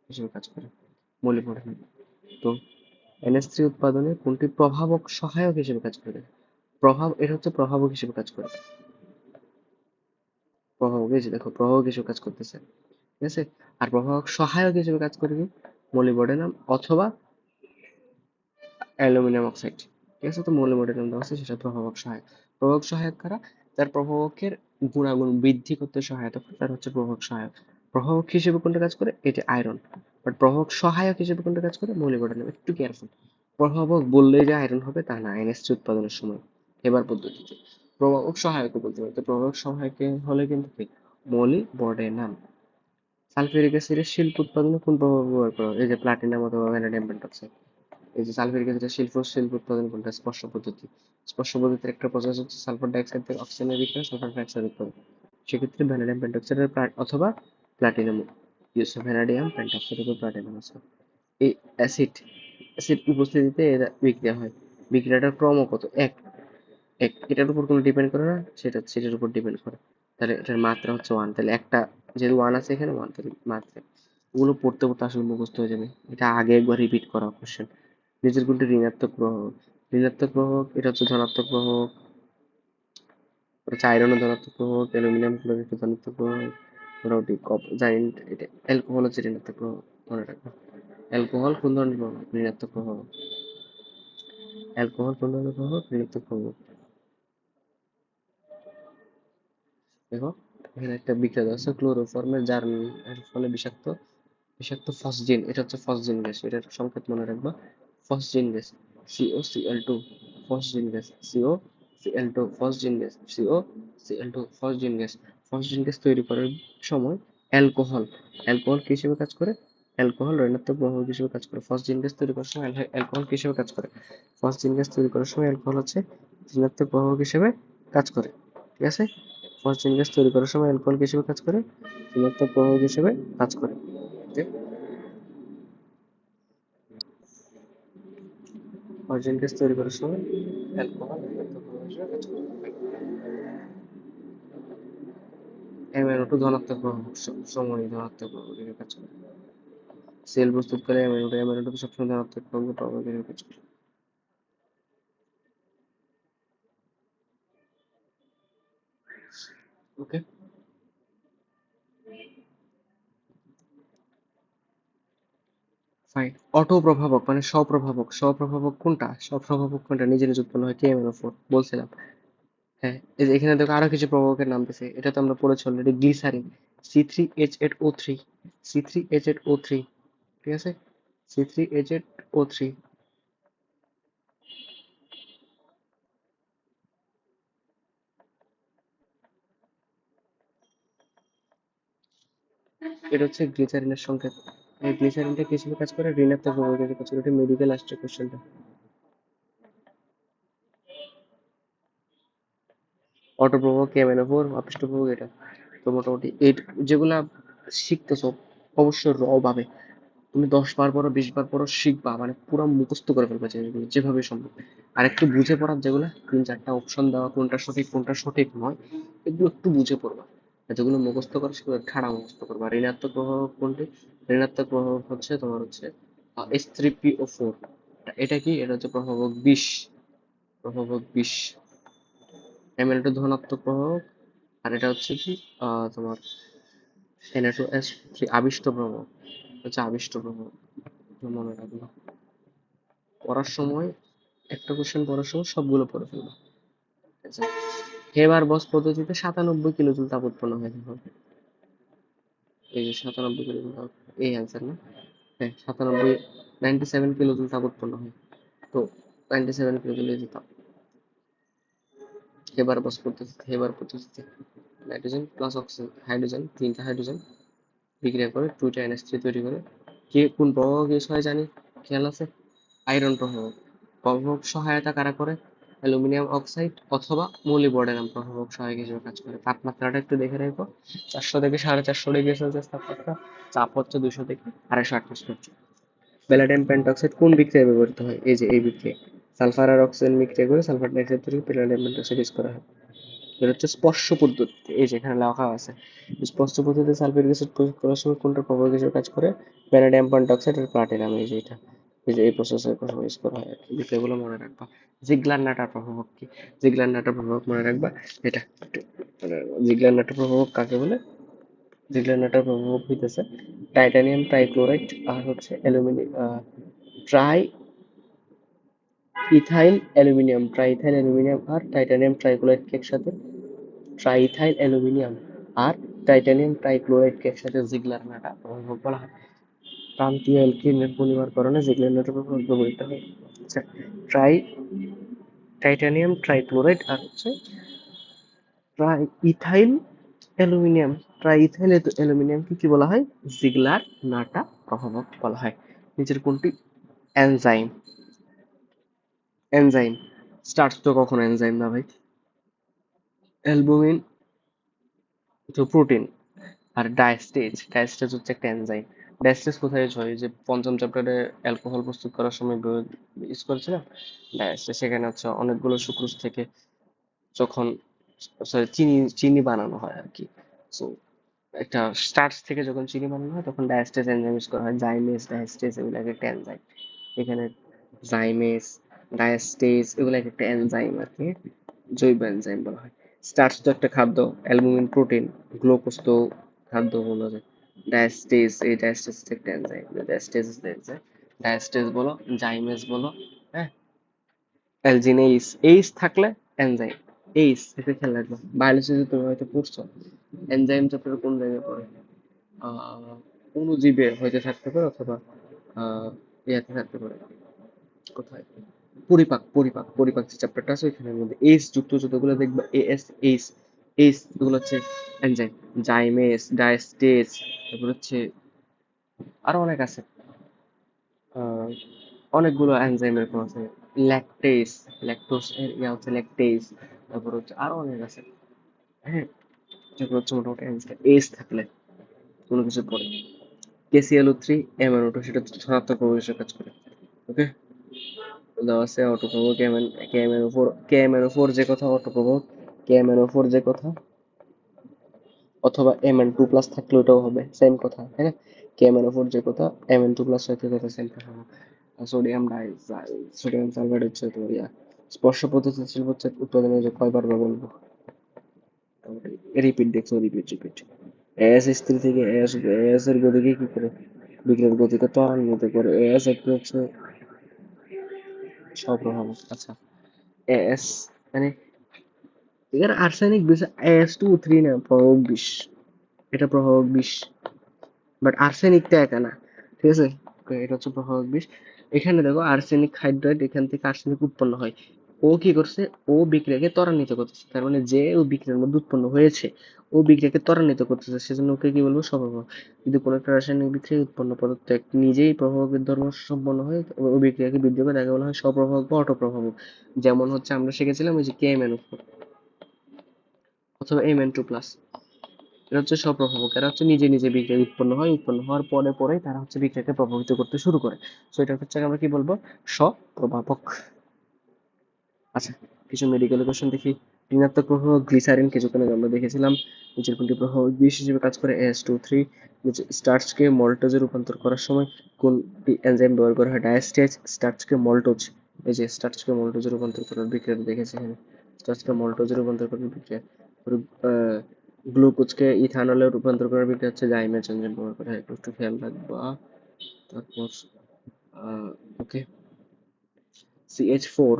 হিসেবে কাজ করে মলিবডেনাম। তো NH3 উৎপাদনে কোনটি প্রভাবক সহায়ক হিসেবে কাজ করে? এটা হচ্ছে প্রভাবক হিসেবে কাজ করে। প্রভাবক, এই যে দেখো প্রভাবক হিসেবে কাজ করতেছে, ঠিক আছে। আর প্রভাবক সহায়ক হিসেবে কাজ করে কি? মলিবডেনাম অথবা অ্যালুমিনিয়াম অক্সাইড, ঠিক আছে। তো মলিবডেনাম দেওয়া আছে, সেটা প্রভাবক সহায়ক। প্রভাবক সহায়ক কারা? তার প্রভাবকের গুণাগুণ বৃদ্ধি করতে সহায়তা করে, তার হচ্ছে প্রভাবক সহায়ক। প্রভাবক হিসেবে কোনটা কাজ করে? এটি আয়রন। বাট প্রভাবক সহায়ক হিসেবে কোনটা কাজ করে? মলিবডেনাম। একটু কেয়ারফুল, প্রভাবক বললেই যে আয়রন হবে তা না, NH3 উৎপাদনের সময় এবার পদ্ধতিতে প্রভাবক সহায়কও বলতে পারে। তো প্রভাবক সহায়ক হলে কিন্তু কি? মলিবডেনাম। সালফিউরিক অ্যাসিডের শিল্প উৎপাদনে কোন প্রভাব ব্যবহার করা হয়? এই যে প্লাটিনাম অথবা ভ্যানাডিয়াম পেন্টঅক্সাইড। এই যে সালফিউরিক অ্যাসিডের শিল্প উৎপাদন কোনটা? স্পর্শ পদ্ধতি। স্পর্শ পদ্ধতির একটা প্রসেস হচ্ছে সালফার ডাইঅক্সাইড থেকে অক্সিজেনের বিক্রিয়া সালফার ট্রাইঅক্সাইড উৎপাদন। সেক্ষেত্রে ভ্যানাডিয়াম পেন্টঅক্সাইডের অথবা প্লাটিনাম ইউজ, ভ্যানাডিয়াম পেন্টঅক্সাইড অথবা প্লাটিনাম আছে। এই অ্যাসিড অ্যাসিড উপস্থিতিতে এরা বিক্রিয়া হয়। বিক্রিয়াটার ক্রম কত? এক। এটার উপর কোনো ডিপেন্ড করে না, সেটার উপর ডিপেন্ড করে। তাহলে এটার মাত্রা হচ্ছে ওয়ান, তাহলে একটা যেহেতু ওয়ান আছে এখানে ওয়ান, তাহলে মাত্রা ওগুলো পড়তে পড়তে আসলে মুখস্থ হয়ে যাবে। এটা আগে একবার রিপিট করা কোশ্চেন। নিচের কোনটি ঋণাত্মক প্রভাব? ঋণাত্মক প্রভাব এটা হচ্ছে ধনাত্মক প্রভাব, হচ্ছে আয়রন ধনাত্মক প্রভাব, অ্যালুমিনিয়াম ক্লোরাইড ধনাত্মক প্রভাব, মোটামুটি জানি এটা। অ্যালকোহল হচ্ছে ঋণাত্মক প্রভাব, মনে রাখবে। অ্যালকোহল কোন ধরনের প্রভাব? ঋণাত্মক প্রভাব। অ্যালকোহল কোন ধরনের প্রভাব? ঋণাত্মক প্রভাব। দেখো এখানে একটা বিক্রিয়া দেওয়া আছে, ক্লোরোফর্মের জার্ম এর ফলে বিষাক্ত বিষাক্ত ফসজিন, এটা হচ্ছে ফসজিন গ্যাস, এটার সংকেত মনে রাখবা। Phosgene gas, COCl2, phosgene gas, COCl2, phosgene gas, COCl2, phosgene gas. Phosgene gas তৈরি করার সময় অ্যালকোহল, অ্যালকোহল কি হিসেবে কাজ করে? অ্যালকোহল ঋণাত্মক প্রভাবক হিসেবে কাজ করে। ফসজিন গ্যাস তৈরি করার সময় অ্যালকোহল কি হিসেবে কাজ করে? ফসজিন গ্যাস তৈরি করার সময় অ্যালকোহল হচ্ছে ঋণাত্মক প্রভাবক হিসেবে কাজ করে, ঠিক আছে। ফসজিন গ্যাস তৈরি করার সময় অ্যালকোহল কি হিসেবে কাজ করে? ঋণাত্মক প্রভাবক হিসেবে কাজ করে। ফসজিন গ্যাস তৈরি করার সময় অ্যালকোহল ঋণাত্মক প্রভাবক হিসেবে কাজ করে। MnO2 ধনাত্মক প্রভাবক, সময় ধনাত্মক প্রভাবক হিসেবে কাজ করে। সেল প্রস্তুতকারী MnO2 সবসময় ধনাত্মক প্রভাবক হিসেবে কাজ করে। ওকে, ফাইন। অটো প্রভাবক মানে স্বপ্রভাবক, স্বপ্রভাবক কোনটা নিজে নিজে উৎপন্ন হয়? KMnO4 বলছিলাম। হ্যাঁ, এই যে এখানে দেখো আরো কিছু প্রভাবকের নাম দিছে, এটা তো আমরা পড়েছি অলরেডি। গ্লিসারিন, C3H8O3, C3H8O3, ঠিক আছে। C3H8O3, এটা হচ্ছে গ্লিসারিনের সংকেত। এই গ্লিসারিনটা কি হিসেবে কাজ করে? ঋণাত্মক প্রভাবক হিসেবে কাজ করে। এটা মেডিকেল আসছে কোশ্চেনটা। অটোপ্রভোগ, কেএমএনও4, অপৃষ্ঠপ্রভোগ, এটা তো মোটামুটি এই যেগুলা শিখতেছো অবশ্যই র ভাবে। তুমি 10 বার পড়ো, 20 বার পড়ো, শিখবা, মানে পুরো মুখস্থ করে ফেলবা জিনিসগুলো যেভাবে সম্ভব। আর একটু বুঝে পড়ার যেগুলো 3-4টা অপশন দেওয়া, কোনটা সঠিক নয়, এগুলো একটু বুঝে পড়বা। আর যেগুলো মুখস্থ করা সেগুলো ঠাড়া মুখস্থ করবা। ঋণাত্মক প্রভাব কোনটি? ঋণাত্মক প্রভাব হচ্ছে তোমার হচ্ছে H3PO4। এটা কি? এটা হচ্ছে প্রভাবক বিষ। প্রভাবক বিষ। এটা ধনাত্মক প্রভাবক। আর এটা হচ্ছে কি তোমার Na2S3 আবিষ্ট প্রভাবক। হচ্ছে আবিষ্ট প্রভাবক। মনে রাখবা পড়ার সময়, একটা কোশ্চেন পড়ার সময় সবগুলো পড়ে ফেলবা। আচ্ছা, হেবার বস পদ্ধতিতে 97 কিলোজুল তাপ উৎপন্ন হয় দেখো। এই যে 97 কিলোজুল তাপ, এই অ্যান্সার না? হ্যাঁ, 97 কিলোজুল তাপ উৎপন্ন হয়। তো 97 কিলোজুল এই যে তাপ। হেবার পদ্ধতিতে নাইট্রোজেন প্লাস অক্সিজেন, হাইড্রোজেন, 3টা হাইড্রোজেন বিক্রিয়া করে 2টা NH3 তৈরি করে। কে কোন প্রভাবক ইউজ হয় জানি? খেয়াল আছে? আয়রন প্রভাবক। প্রভাবক সহায়তা কারা করে? অ্যালুমিনিয়াম অক্সাইড অথবা মোলিবডেনাম প্রভাবক সহায়ক হিসেবে কাজ করে। তাপমাত্রাটা একটু দেখে রাখো, 400 থেকে 450 ডিগ্রি সেলসিয়াস তাপমাত্রা। চাপ হচ্ছে 200 থেকে 250 atmosphere। প্যালাডিয়াম পেন্টক্সাইড কোন বিক্রিয়ায় ব্যবহৃত হয়? এই যে এই বিক্রিয়া, সালফার আর অক্সিজেন বিক্রিয়া করে সালফার ডাইঅক্সাইড তৈরি করে প্যালাডিয়াম পেন্টক্সাইড ইউজ করা হয়। এটা হচ্ছে স্পর্শ পদ্ধতি, এই যে এখানে লেখা আছে। স্পর্শ পদ্ধতিতে সালফিউরিক অ্যাসিড প্রয়োগ করার সময় কোনটা প্রভাবক হিসেবে কাজ করে? ভ্যানাডিয়াম পেন্টক্সাইড আর প্লাটিনাম। এই যে এটা, এই যে এই প্রসেসের কথা ইউজ করা হয় আর কি। বিষয়গুলো মনে রাখবা। জিগলার নাটার প্রভাবক কি? জিগলার নাটার প্রভাবক মনে রাখবা। এটা একটু মনে রাখবা। জিগলার নাটার প্রভাবক কাকে বলে? জিগলার নাটার প্রভাবক হইতেছে টাইটানিয়াম ট্রাইক্লোরাইড আর হচ্ছে aluminium tri ethyl aluminium, triethyl aluminium আর টাইটানিয়াম ট্রাইক্লোরাইডকে একসাথে, ট্রাইথাইল অ্যালুমিনিয়াম আর টাইটানিয়াম ট্রাইক্লোরাইডকে একসাথে জিগলার নাটা প্রভাবক বলা হয়। প্রান্তীয় অ্যালকিনের পরিমাণকরণে জিগলার নাটা প্রভাবক ব্যবহৃত হয়। আচ্ছা, ট্রাই টাইটানিয়াম ট্রাইক্লোরাইড আর হচ্ছে ট্রাই ইথাইল অ্যালুমিনিয়াম, ট্রাইইথাইল অ্যালুমিনিয়ামকে কি বলা হয়? জিগলার নাটা প্রভাবক বলা হয়। নিচের কোনটি এনজাইম? এনজাইম স্টার্চ তো কখনো এনজাইম না ভাই। অ্যালবুমিন তো প্রোটিন। আর ডায়াস্টেজ, ডায়াস্টেজ হচ্ছে একটা এনজাইম। ডায়াস্টেজ কোথায় ইউজ হয়? যে পঞ্চম চ্যাপ্টারে অ্যালকোহল প্রস্তুত করার সময় ইউজ করেছিলাম ডায়াস্টেজ। সেখানে হচ্ছে অনেকগুলো সুক্রোজ থেকে যখন, সরি, চিনি চিনি বানানো হয় আর কি। সো একটা স্টার্চ থেকে যখন চিনি বানানো হয় তখন ডায়াস্টেজ এনজাইম ইউজ করা হয়। জাইমেস, ডায়াস্টেজ এগুলো এক একটা এনজাইম। এখানে জাইমেস, ডায়াস্টেজ এগুলো এক একটা এনজাইম আর কি, জৈব এনজাইম বলা হয়। স্টার্চ তো একটা খাদ্য, অ্যালবুমিন প্রোটিন, গ্লুকোজ তো খাদ্য বলা যায়। ডায়াস্টেজ, এই ডায়াস্টেজ একটা এনজাইম, ডায়াস্টেজ এনজাইম। ডায়াস্টেজ বলো, জাইমেস বলো, হ্যাঁ, অ্যালজিনেইস, এইস থাকলে এনজাইম। এইস এটা খেয়াল রাখবে, বায়োলজিতে তুমি হয়তো পড়ছো। এনজাইম চ্যাপ্টার কোন জায়গায় পড়ে? অণুজীবে হয়তো থাকতে পারে, অথবা আহ ইয়াতে থাকতে পারে। কোথায়? পরিপাক যে চ্যাপ্টারটা আছে ওইখানের মধ্যে এস যুক্ত যতগুলো দেখবা, এএস, এইস, এইস এগুলো হচ্ছে এনজাইম। জাইমেস, ডায়াস্টেজ, তারপর হচ্ছে আরো অনেক আছে। আহ, অনেকগুলো এনজাইম এরকম আছে। ল্যাকটেস, ল্যাকটোস এর ইয়া হচ্ছে ল্যাকটেস। তারপর হচ্ছে আরো অনেক আছে। হ্যাঁ, যেগুলো হচ্ছে মোটামুটি এনজাইম এস থাকলে কোনো কিছু পরে। KClO3 MnO2 সেটা ধনাত্মক প্রভাব হিসেবে কাজ করে। ওকে, দেওয়া আছে অটোপ্রভোক KMnO4 যে কথা, অটোপ্রভোক KMnO4 যে কথা, অথবা Mn2+ থাকলে ওটাও হবে সেম কথা, তাই না? KMnO4 যে কথা, Mn2+ হয়তো কথা সেম কথা হবে। সোডিয়াম সোডিয়াম সালফাইড হচ্ছে তোমার ইয়া। স্পর্শ পদ্ধতি শিল্প হচ্ছে উৎপাদনে যে কয়বার বা বলবো, রিপিট দেখছো, রিপিট। এস স্ত্রী থেকে এস এর গতিকে কি করে? বিক্রিয়ার গতিকে ত্বরান্বিত করে। এস একটু হচ্ছে স্বপ্রভাবক। আচ্ছা, এস মানে এখানে আর্সেনিক বিষ, As2O3 না, প্রভাবক বিষ। এটা প্রভাবক বিষ, বাট আর্সেনিকটা একা না, ঠিক আছে? এটা হচ্ছে প্রভাবক বিষ। এখানে দেখো আর্সেনিক হাইড্রাইড, এখান থেকে আর্সেনিক উৎপন্ন হয়। ও কি করছে? ও বিক্রিয়াকে ত্বরান্বিত করতেছে। তার মানে যে ও বিক্রিয়ার মধ্যে উৎপন্ন হয়েছে ও বিক্রিয়াকে ত্বরান্বিত করতেছে, সেজন্য ওকে কি বলবো? স্বপ্রভাবক। যদি কোনো একটা রাসায়নিক বিক্রিয়ায় উৎপন্ন পদার্থ নিজেই প্রভাবকের ধর্ম সম্পন্ন হয়, ও বিক্রিয়াকে বৃদ্ধি করে, তাকে বলা হয় স্বপ্রভাবক বা অটোপ্রভাবক। যেমন হচ্ছে আমরা শিখেছিলাম ওই যে KMnO4। অথবা Mn2+। এরা হচ্ছে স্বপ্রভাবক, এরা হচ্ছে নিজে নিজে বিক্রিয়া উৎপন্ন হয়, উৎপন্ন হওয়ার পরে পরে তারা হচ্ছে বিক্রিয়াকে প্রভাবিত করতে শুরু করে। সো এটা হচ্ছে আমরা কি বলবো, স্বপ্রভাবক। আচ্ছা, কিছু মেডিকেল কোশ্চেন দেখি। ঋণাত্মক প্রভাব গ্লিসারিন কিছুক্ষণ আগে আমরা দেখেছিলাম। নিচের কোনটি প্রভাব বিষ হিসেবে কাজ করে? AS2 3। নিচে স্টার্চকে মল্টোজে রূপান্তর করার সময় কোনটি এনজাইম ব্যবহার করা হয়? ডায়াস্টেজ। স্টার্চকে মল্টোজ, এই যে স্টার্চকে মল্টোজে রূপান্তর করার বিক্রিয়া দেখেছি এখানে, স্টার্চকে মল্টোজে রূপান্তর করার বিক্রিয়া। গ্লুকোজকে ইথানলে রূপান্তর করার বিক্রিয়া হচ্ছে জাইমেজ এনজাইম ব্যবহার করা হয়, একটু খেয়াল রাখবা। তারপর ওকে, CH4+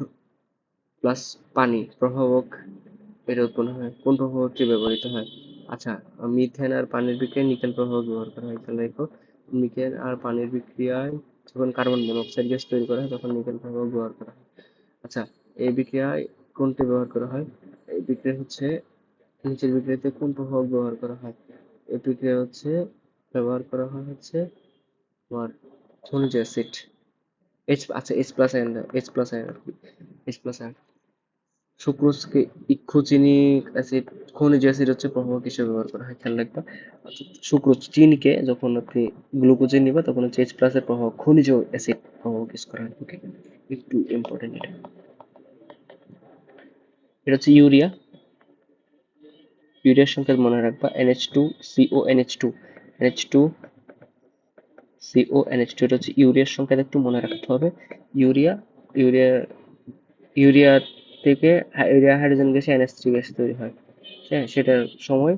পানি প্রভাবক এটা উৎপন্ন হয়, কোন প্রভাবকটি ব্যবহৃত হয়? আচ্ছা, মিথেন আর পানির বিক্রিয়ায় নিকেল প্রভাবক ব্যবহার করা হয়, তাহলে দেখো নিকেল আর পানির বিক্রিয়ায় যখন কার্বন মনোক্সাইড গ্যাস তৈরি করা হয় তখন নিকেল প্রভাবক ব্যবহার করা হয়। আচ্ছা, এই বিক্রিয়ায় কোনটি ব্যবহার করা হয়? এই বিক্রিয়া হচ্ছে নিচের বিক্রিয়াতে কোন প্রভাবক ব্যবহার করা হয়? এই বিক্রিয়া হচ্ছে ব্যবহার করা হয় হচ্ছে তোমার খনিজ অ্যাসিড। আচ্ছা, H+আয়ন আর কি, H+আয়ন। সুক্রোজকে ইক্ষুচিনিক অ্যাসিড, খনিজ অ্যাসিড হচ্ছে প্রভাবক হিসেবে ব্যবহার করা হয়, খেয়াল রাখবা। আচ্ছা, সুক্রোজ চিনিকে যখন আপনি গ্লুকোজে নিবে তখন হচ্ছে H+ এর প্রভাবক খনিজ অ্যাসিড প্রভাবক ইউজ করা হয়। ওকে, একটু ইম্পর্টেন্ট এটা। এটা হচ্ছে ইউরিয়া। ইউরিয়ার সংকেত মনে রাখবা NH2CONH2, NH2CONH2, এটা হচ্ছে ইউরিয়ার সংকেত, একটু মনে রাখতে হবে। ইউরিয়া ইউরিয়া ইউরিয়া থেকে ইউরিয়া হাইড্রোজেন গ্যাসে NH3 গ্যাস তৈরি হয়। হ্যাঁ, সেটার সময়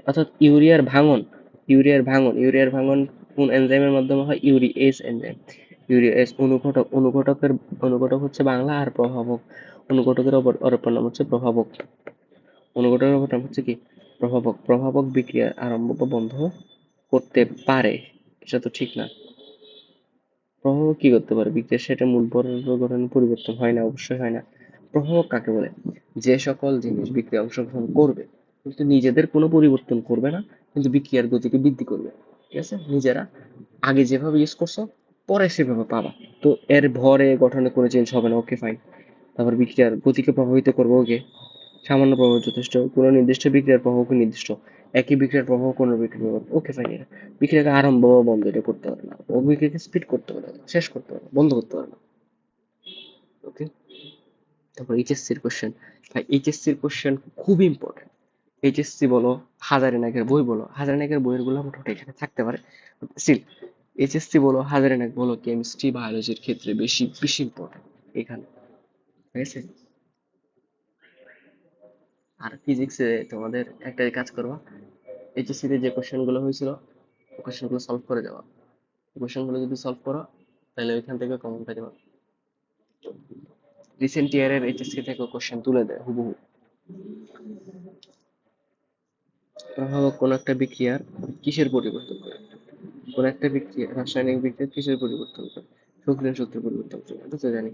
অর্থাৎ ইউরিয়ার ভাঙন কোন এনজাইমের মাধ্যমে হয়? ইউরিএস এনজাইম। ইউরিএস অনুঘটক হচ্ছে বাংলা, আর প্রভাবক, অনুঘটকের অপর নাম হচ্ছে প্রভাবক। অনুঘটকের অপর নাম হচ্ছে কি? প্রভাবক। প্রভাবক বিক্রিয়া আরম্ভ বা বন্ধ করতে পারে, এটা তো ঠিক না। প্রভাবক কি করতে পারে? বিক্রিয়ার সেটা মূল গঠন পরিবর্তন হয় না, অবশ্যই হয় না। প্রভাবক কাকে বলে? যে সকল জিনিস বিক্রিয়া অংশগ্রহণ করবে কিন্তু নিজেদের কোনো পরিবর্তন করবে না, কিন্তু বিক্রিয়ার গতিকে বৃদ্ধি করবে। ঠিক আছে, নিজেরা আগে যেভাবে ইউজ করছো পরে সেভাবে পাবা, তো এর ভরে গঠনে কোনো চেঞ্জ হবে না। ওকে, ফাইন। তারপর বিক্রিয়ার গতিকে প্রভাবিত করবো, ওকে, সামান্য প্রভাব যথেষ্ট। কোনো নির্দিষ্ট বিক্রিয়ার প্রভাবকে নির্দিষ্ট, একই বিক্রিয়ার প্রভাব কোনো বিক্রিয়া, ওকে, ফাইন। বিক্রিয়াকে আরম্ভ বা বন্ধ এটা করতে পারে না, ও বিক্রিয়াকে স্পিড করতে পারে না, শেষ করতে পারে না, বন্ধ করতে পারে না। ওকে, তারপর এইচএসসির কোশ্চেন। ভাই, এইচএসসির কোশ্চেন খুব ইম্পর্টেন্ট। এইচএসসি বলো, হাজারি নাগের বই বলো, হাজারি নাগের বইয়ের গুলো মোটামুটি এখানে থাকতে পারে, স্টিল এইচএসসি বলো, হাজারি নাগ বলো, কেমিস্ট্রি বায়োলজির ক্ষেত্রে বেশি বেশি ইম্পর্টেন্ট এখানে। ঠিক আছে, আর ফিজিক্সে তোমাদের একটাই কাজ করবা, এইচএসসি তে যে কোশ্চেন গুলো হয়েছিল কোশ্চেন গুলো সলভ করে যাওয়া। কোশ্চেন গুলো যদি সলভ করো তাহলে ওইখান থেকে কমন পেয়ে যাবে। রিসেন্ট ইয়ারের এইচএসসি থেকে কোশ্চেন তুলে দেয় হুবহু। প্রভাবক কোন একটা বিক্রিয়ার কিসের পরিবর্তন করে? কোন একটা বিক্রিয়া, রাসায়নিক বিক্রিয়া কিসের পরিবর্তন করে? সক্রিয় শক্তির পরিবর্তন করে, এটা তো জানি।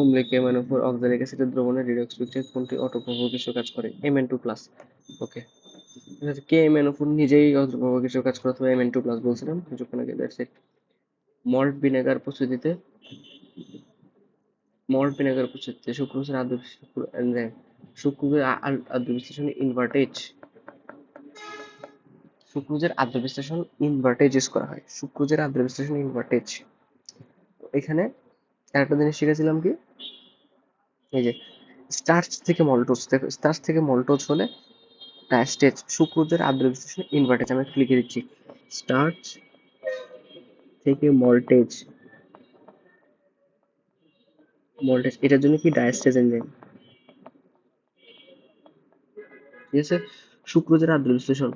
অম্লিক MnO4 অক্সালিক অ্যাসিডের দ্রবণে রিডক্স বিক্রিয়া কোনটি অটোপ্রভাবক হিসেবে কাজ করে? Mn2+। ওকে, কে MnO4 নিজেই অটোপ্রভাবক হিসেবে কাজ করে, অথবা Mn2+ বলছিলাম কিছুক্ষণ আগে, দ্যাটস ইট। মল্ট ভিনেগার প্রস্তুতিতে সুক্রোজের আদ্র এনজাইম, সুক্রোজের আদ্র বিশ্লেষণ ইনভার্টেজ, সুক্রোজের আদ্র বিশ্লেষণ ইনভার্টেজ ইউজ করা হয়, সুক্রোজের আদ্র বিশ্লেষণ ইনভার্টেজ। এখানে আরেকটা জিনিস শিখেছিলাম কি, এই যে স্টার্চ থেকে মল্টোজ হলে ডায়াস্টেজ, সুক্রোজের আদ্র বিশ্লেষণ ইনভার্টেজ। আমি একটু লিখে দিচ্ছি, স্টার্চ থেকে মল্টেজ এটার জন্য কি? ডায়াস্টেজ এনজাইম। ঠিক আছে, সুক্রোজের আদ্র বিশ্লেষণ,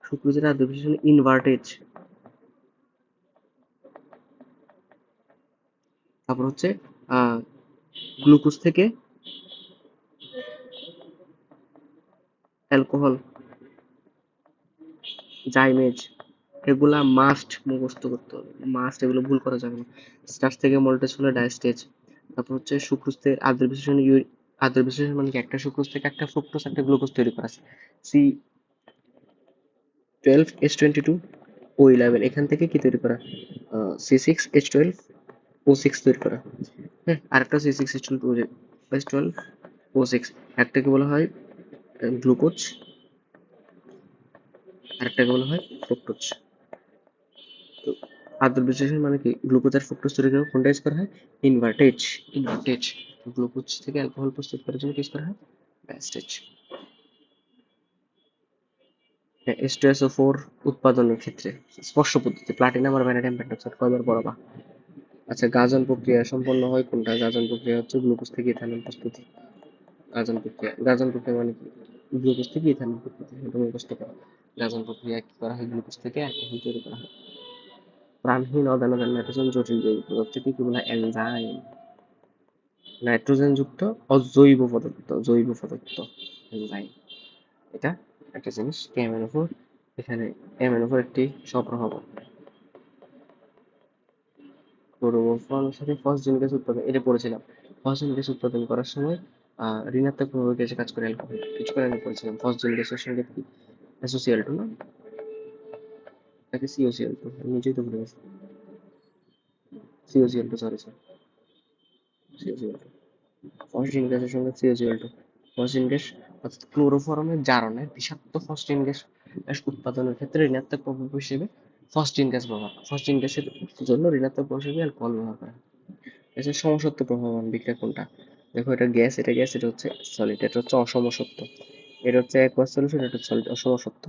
সুক্রোজের আদ্র বিশ্লেষণ ইনভার্টেজ। তারপর হচ্ছে গ্লুকোজ থেকে অ্যালকোহল, জাইমেজ, এগুলা মাস্ট মুখস্থ করতে হবে, মাস্ট, এগুলো ভুল করা যাবে না। স্টার্চ থেকে মল্টেজ হলো ডায়াস্টেজ। তারপর হচ্ছে সুক্রোজ থেকে আদ্র বিশ্লেষণ, আদ্র বিশ্লেষণ মানে কি? একটা সুক্রোজ থেকে একটা ফ্রুক্টোজ একটা গ্লুকোজ তৈরি করা আছে, C12H22O11, এখান থেকে কি তৈরি করা? C6H12 O6 তৈরি করা। হ্যাঁ, আরেকটা হচ্ছে C6H12 O6, একটাকে বলা হয় গ্লুকোজ, আরেকটাকে বলা হয় ফ্রুক্টোজ। তো আদর বিশ্লেষণ মানে কি, গ্লুকোজ আর ফ্রুক্টোজ তৈরি করে কোনটা ইউজ করা হয়? ইনভার্টেজ। ইনভার্টেজ, গ্লুকোজ থেকে অ্যালকোহল প্রস্তুত করার জন্য কি ইউজ করা হয়? ব্যাস্টেজ। H2SO4 উৎপাদনের ক্ষেত্রে স্পর্শ পদ্ধতি প্লাটিনাম আর ভ্যানাডিয়াম পেন্টক্সাইড কয়বার পড়াবা? আচ্ছা, গাজন প্রক্রিয়া সম্পন্ন হয় কোনটা? গাজন প্রক্রিয়া হচ্ছে গ্লুকোজ থেকে ইথানল প্রস্তুতি। গাজন প্রক্রিয়া মানে কি? গ্লুকোজ থেকে ইথানল প্রস্তুতি, এটা মুখস্থ করা। গাজন প্রক্রিয়া কি করা হয়? গ্লুকোজ থেকে অ্যালকোহল তৈরি করা হয়। প্রাণহীন অদানাদার নাইট্রোজেন জটিল জৈব পদার্থকে কি বলা হয়? এনজাইম। নাইট্রোজেন যুক্ত অজৈব পদার্থ এনজাইম। এটা একটা জিনিস। KMnO4, এখানে MnO4 একটি স্বপ্রভাবক। ক্লোরোফর্মের সাথে ফসফেট গ্যাস উৎপাদন, এটা পড়েছিলাম। ফসফেট গ্যাস উৎপাদন করার সময় ঋণাত্মক প্রভাবে গ্যাসে কাজ করে অ্যালকোহল, কিছুক্ষণ আগে পড়েছিলাম। ফসফেট গ্যাসের সঙ্গে কি SOCl2 না, নাকি COCl2, নিজেই তো ভুলে গেছি। COCl2, sorry sir, COCl2। Phosphine গ্যাসের সঙ্গে COCl2। ফসফিন গ্যাস অর্থাৎ ক্লোরোফর্মের জারণে বিষাক্ত ফসফিন গ্যাস উৎপাদনের ক্ষেত্রে ঋণাত্মক প্রভাব হিসেবে ফসফিন গ্যাসের জন্য ঋণাত্মক প্রভাব হিসেবে অ্যালকোহল ব্যবহার করা হয়। গ্যাসের সমসত্ব প্রভাবন বিক্রিয়া কোনটা? দেখো, এটা গ্যাস, এটা গ্যাস, এটা হচ্ছে সলিড, এটা হচ্ছে অসমসত্ব। এটা হচ্ছে অ্যাকুয়াস সলিউশন, এটা হচ্ছে সলিড, অসমসত্ব।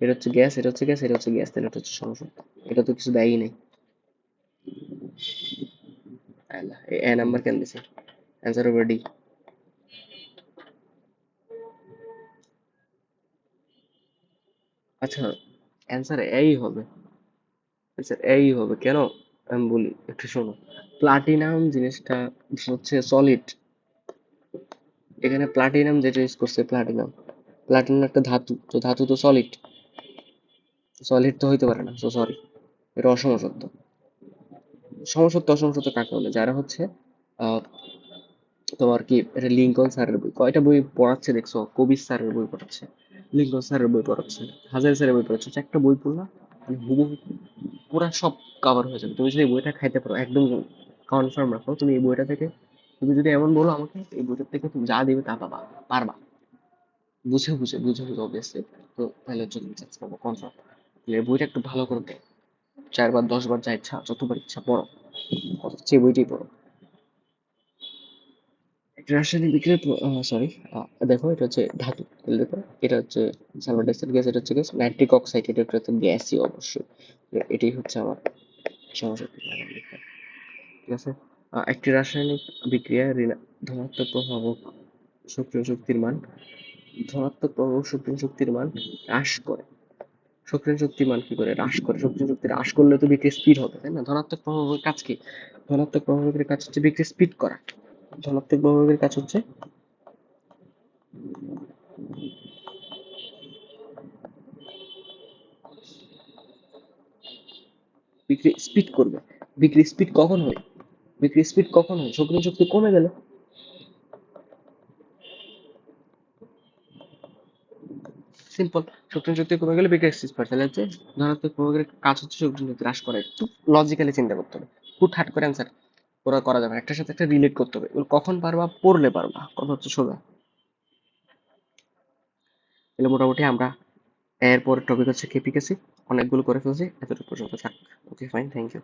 এটা হচ্ছে গ্যাস, এটা হচ্ছে গ্যাস, এটা হচ্ছে গ্যাস, তাহলে এটা হচ্ছে সমসত্ব। এটা তো কিছু দেয়ই নেই। আল্লাহ, এই এ নাম্বার কেন দিছে? অ্যান্সার হবে ডি। আচ্ছা, অ্যান্সার এই হবে। অ্যান্সার এই হবে কেন? আমি বলি, একটু শোনো। প্লাটিনাম জিনিসটা হচ্ছে সলিড। এখানে প্লাটিনাম যেটা ইউজ করছে, প্লাটিনাম একটা ধাতু, তো ধাতু তো সলিড, সলিড তো হইতে পারে না, সো সরি, এটা অসমসত্ব। সমসত্ব অসমসত্ব কাকে বলে? যারা হচ্ছে আহ, তোমার কি, এটা লিঙ্কন স্যারের বই, কয়টা বই পড়াচ্ছে দেখছো? কবির স্যারের বই পড়াচ্ছে, লিঙ্কন স্যারের বই পড়াচ্ছে, হাজার স্যারের বই পড়াচ্ছে, একটা বই পড়লা মানে হুবহু পুরা সব কভার হয়ে যাবে। তুমি যদি এই বইটা খাইতে পারো, একদম কনফার্ম রাখো, তুমি এই বইটা থেকে, তুমি যদি এমন বলো আমাকে এই বইটা থেকে তুমি যা দিবে তা পাবা, পারবা, বুঝে বুঝে বুঝে বুঝে অবভিয়াসলি। তো তাহলে হচ্ছে তুমি চান্স পাবো কনফার্ম। এই বইটা একটু ভালো করে দেয়, 4 বার 10 বার যা ইচ্ছা, যতবার ইচ্ছা পড়ো, অথচ এই বইটাই পড়ো। একটা রাসায়নিক বিক্রিয়ার, সরি, দেখো এটা হচ্ছে ধাতু, তাহলে দেখো এটা হচ্ছে সালফার ডাইঅক্সাইড গ্যাস, এটা হচ্ছে গ্যাস, নাইট্রিক অক্সাইড, এটা হচ্ছে গ্যাসই অবশ্যই। এটাই হচ্ছে আমার সমস্যা। ঠিক আছে। একটি রাসায়নিক বিক্রিয়ায় ধনাত্মক প্রভাবক সক্রিয় শক্তির মান, ধনাত্মক প্রভাবক সক্রিয় শক্তির মান হ্রাস করে। সক্রিয় শক্তির মান কি করে হ্রাস করে? সক্রিয় শক্তি হ্রাস করলে তো বিক্রিয়া স্পিড হবে, তাই না? ধনাত্মক প্রভাবকের কাজ কি? ধনাত্মক প্রভাবকের কাজ হচ্ছে বিক্রিয়া স্পিড করা। ধনাত্মক প্রভাবকের কাজ হচ্ছে বিক্রি স্পিড করবে। বিক্রি স্পিড কখন হয়? বিক্রি স্পিড কখন হয়? সক্রিয় শক্তি কমে গেলে। সিম্পল। সক্রিয় শক্তি কমে গেলে বিক্রি স্পিড বাড়ে, তাহলে হচ্ছে ধনাত্মক প্রভাবের কাজ হচ্ছে সক্রিয় শক্তি হ্রাস করা। একটু লজিক্যালি চিন্তা করতে হবে, হুটহাট করে অ্যান্সার করা যাবে না, একটার সাথে একটা রিলেট করতে হবে। এগুলো কখন পারবা? পড়লে পারবা, কথা হচ্ছে সোজা। তাহলে মোটামুটি আমরা এর পরের টপিক হচ্ছে কেপিকেসি, অনেকগুলো করে ফেলছি, এতটুকু পর্যন্ত থাক। Okay fine, thank you.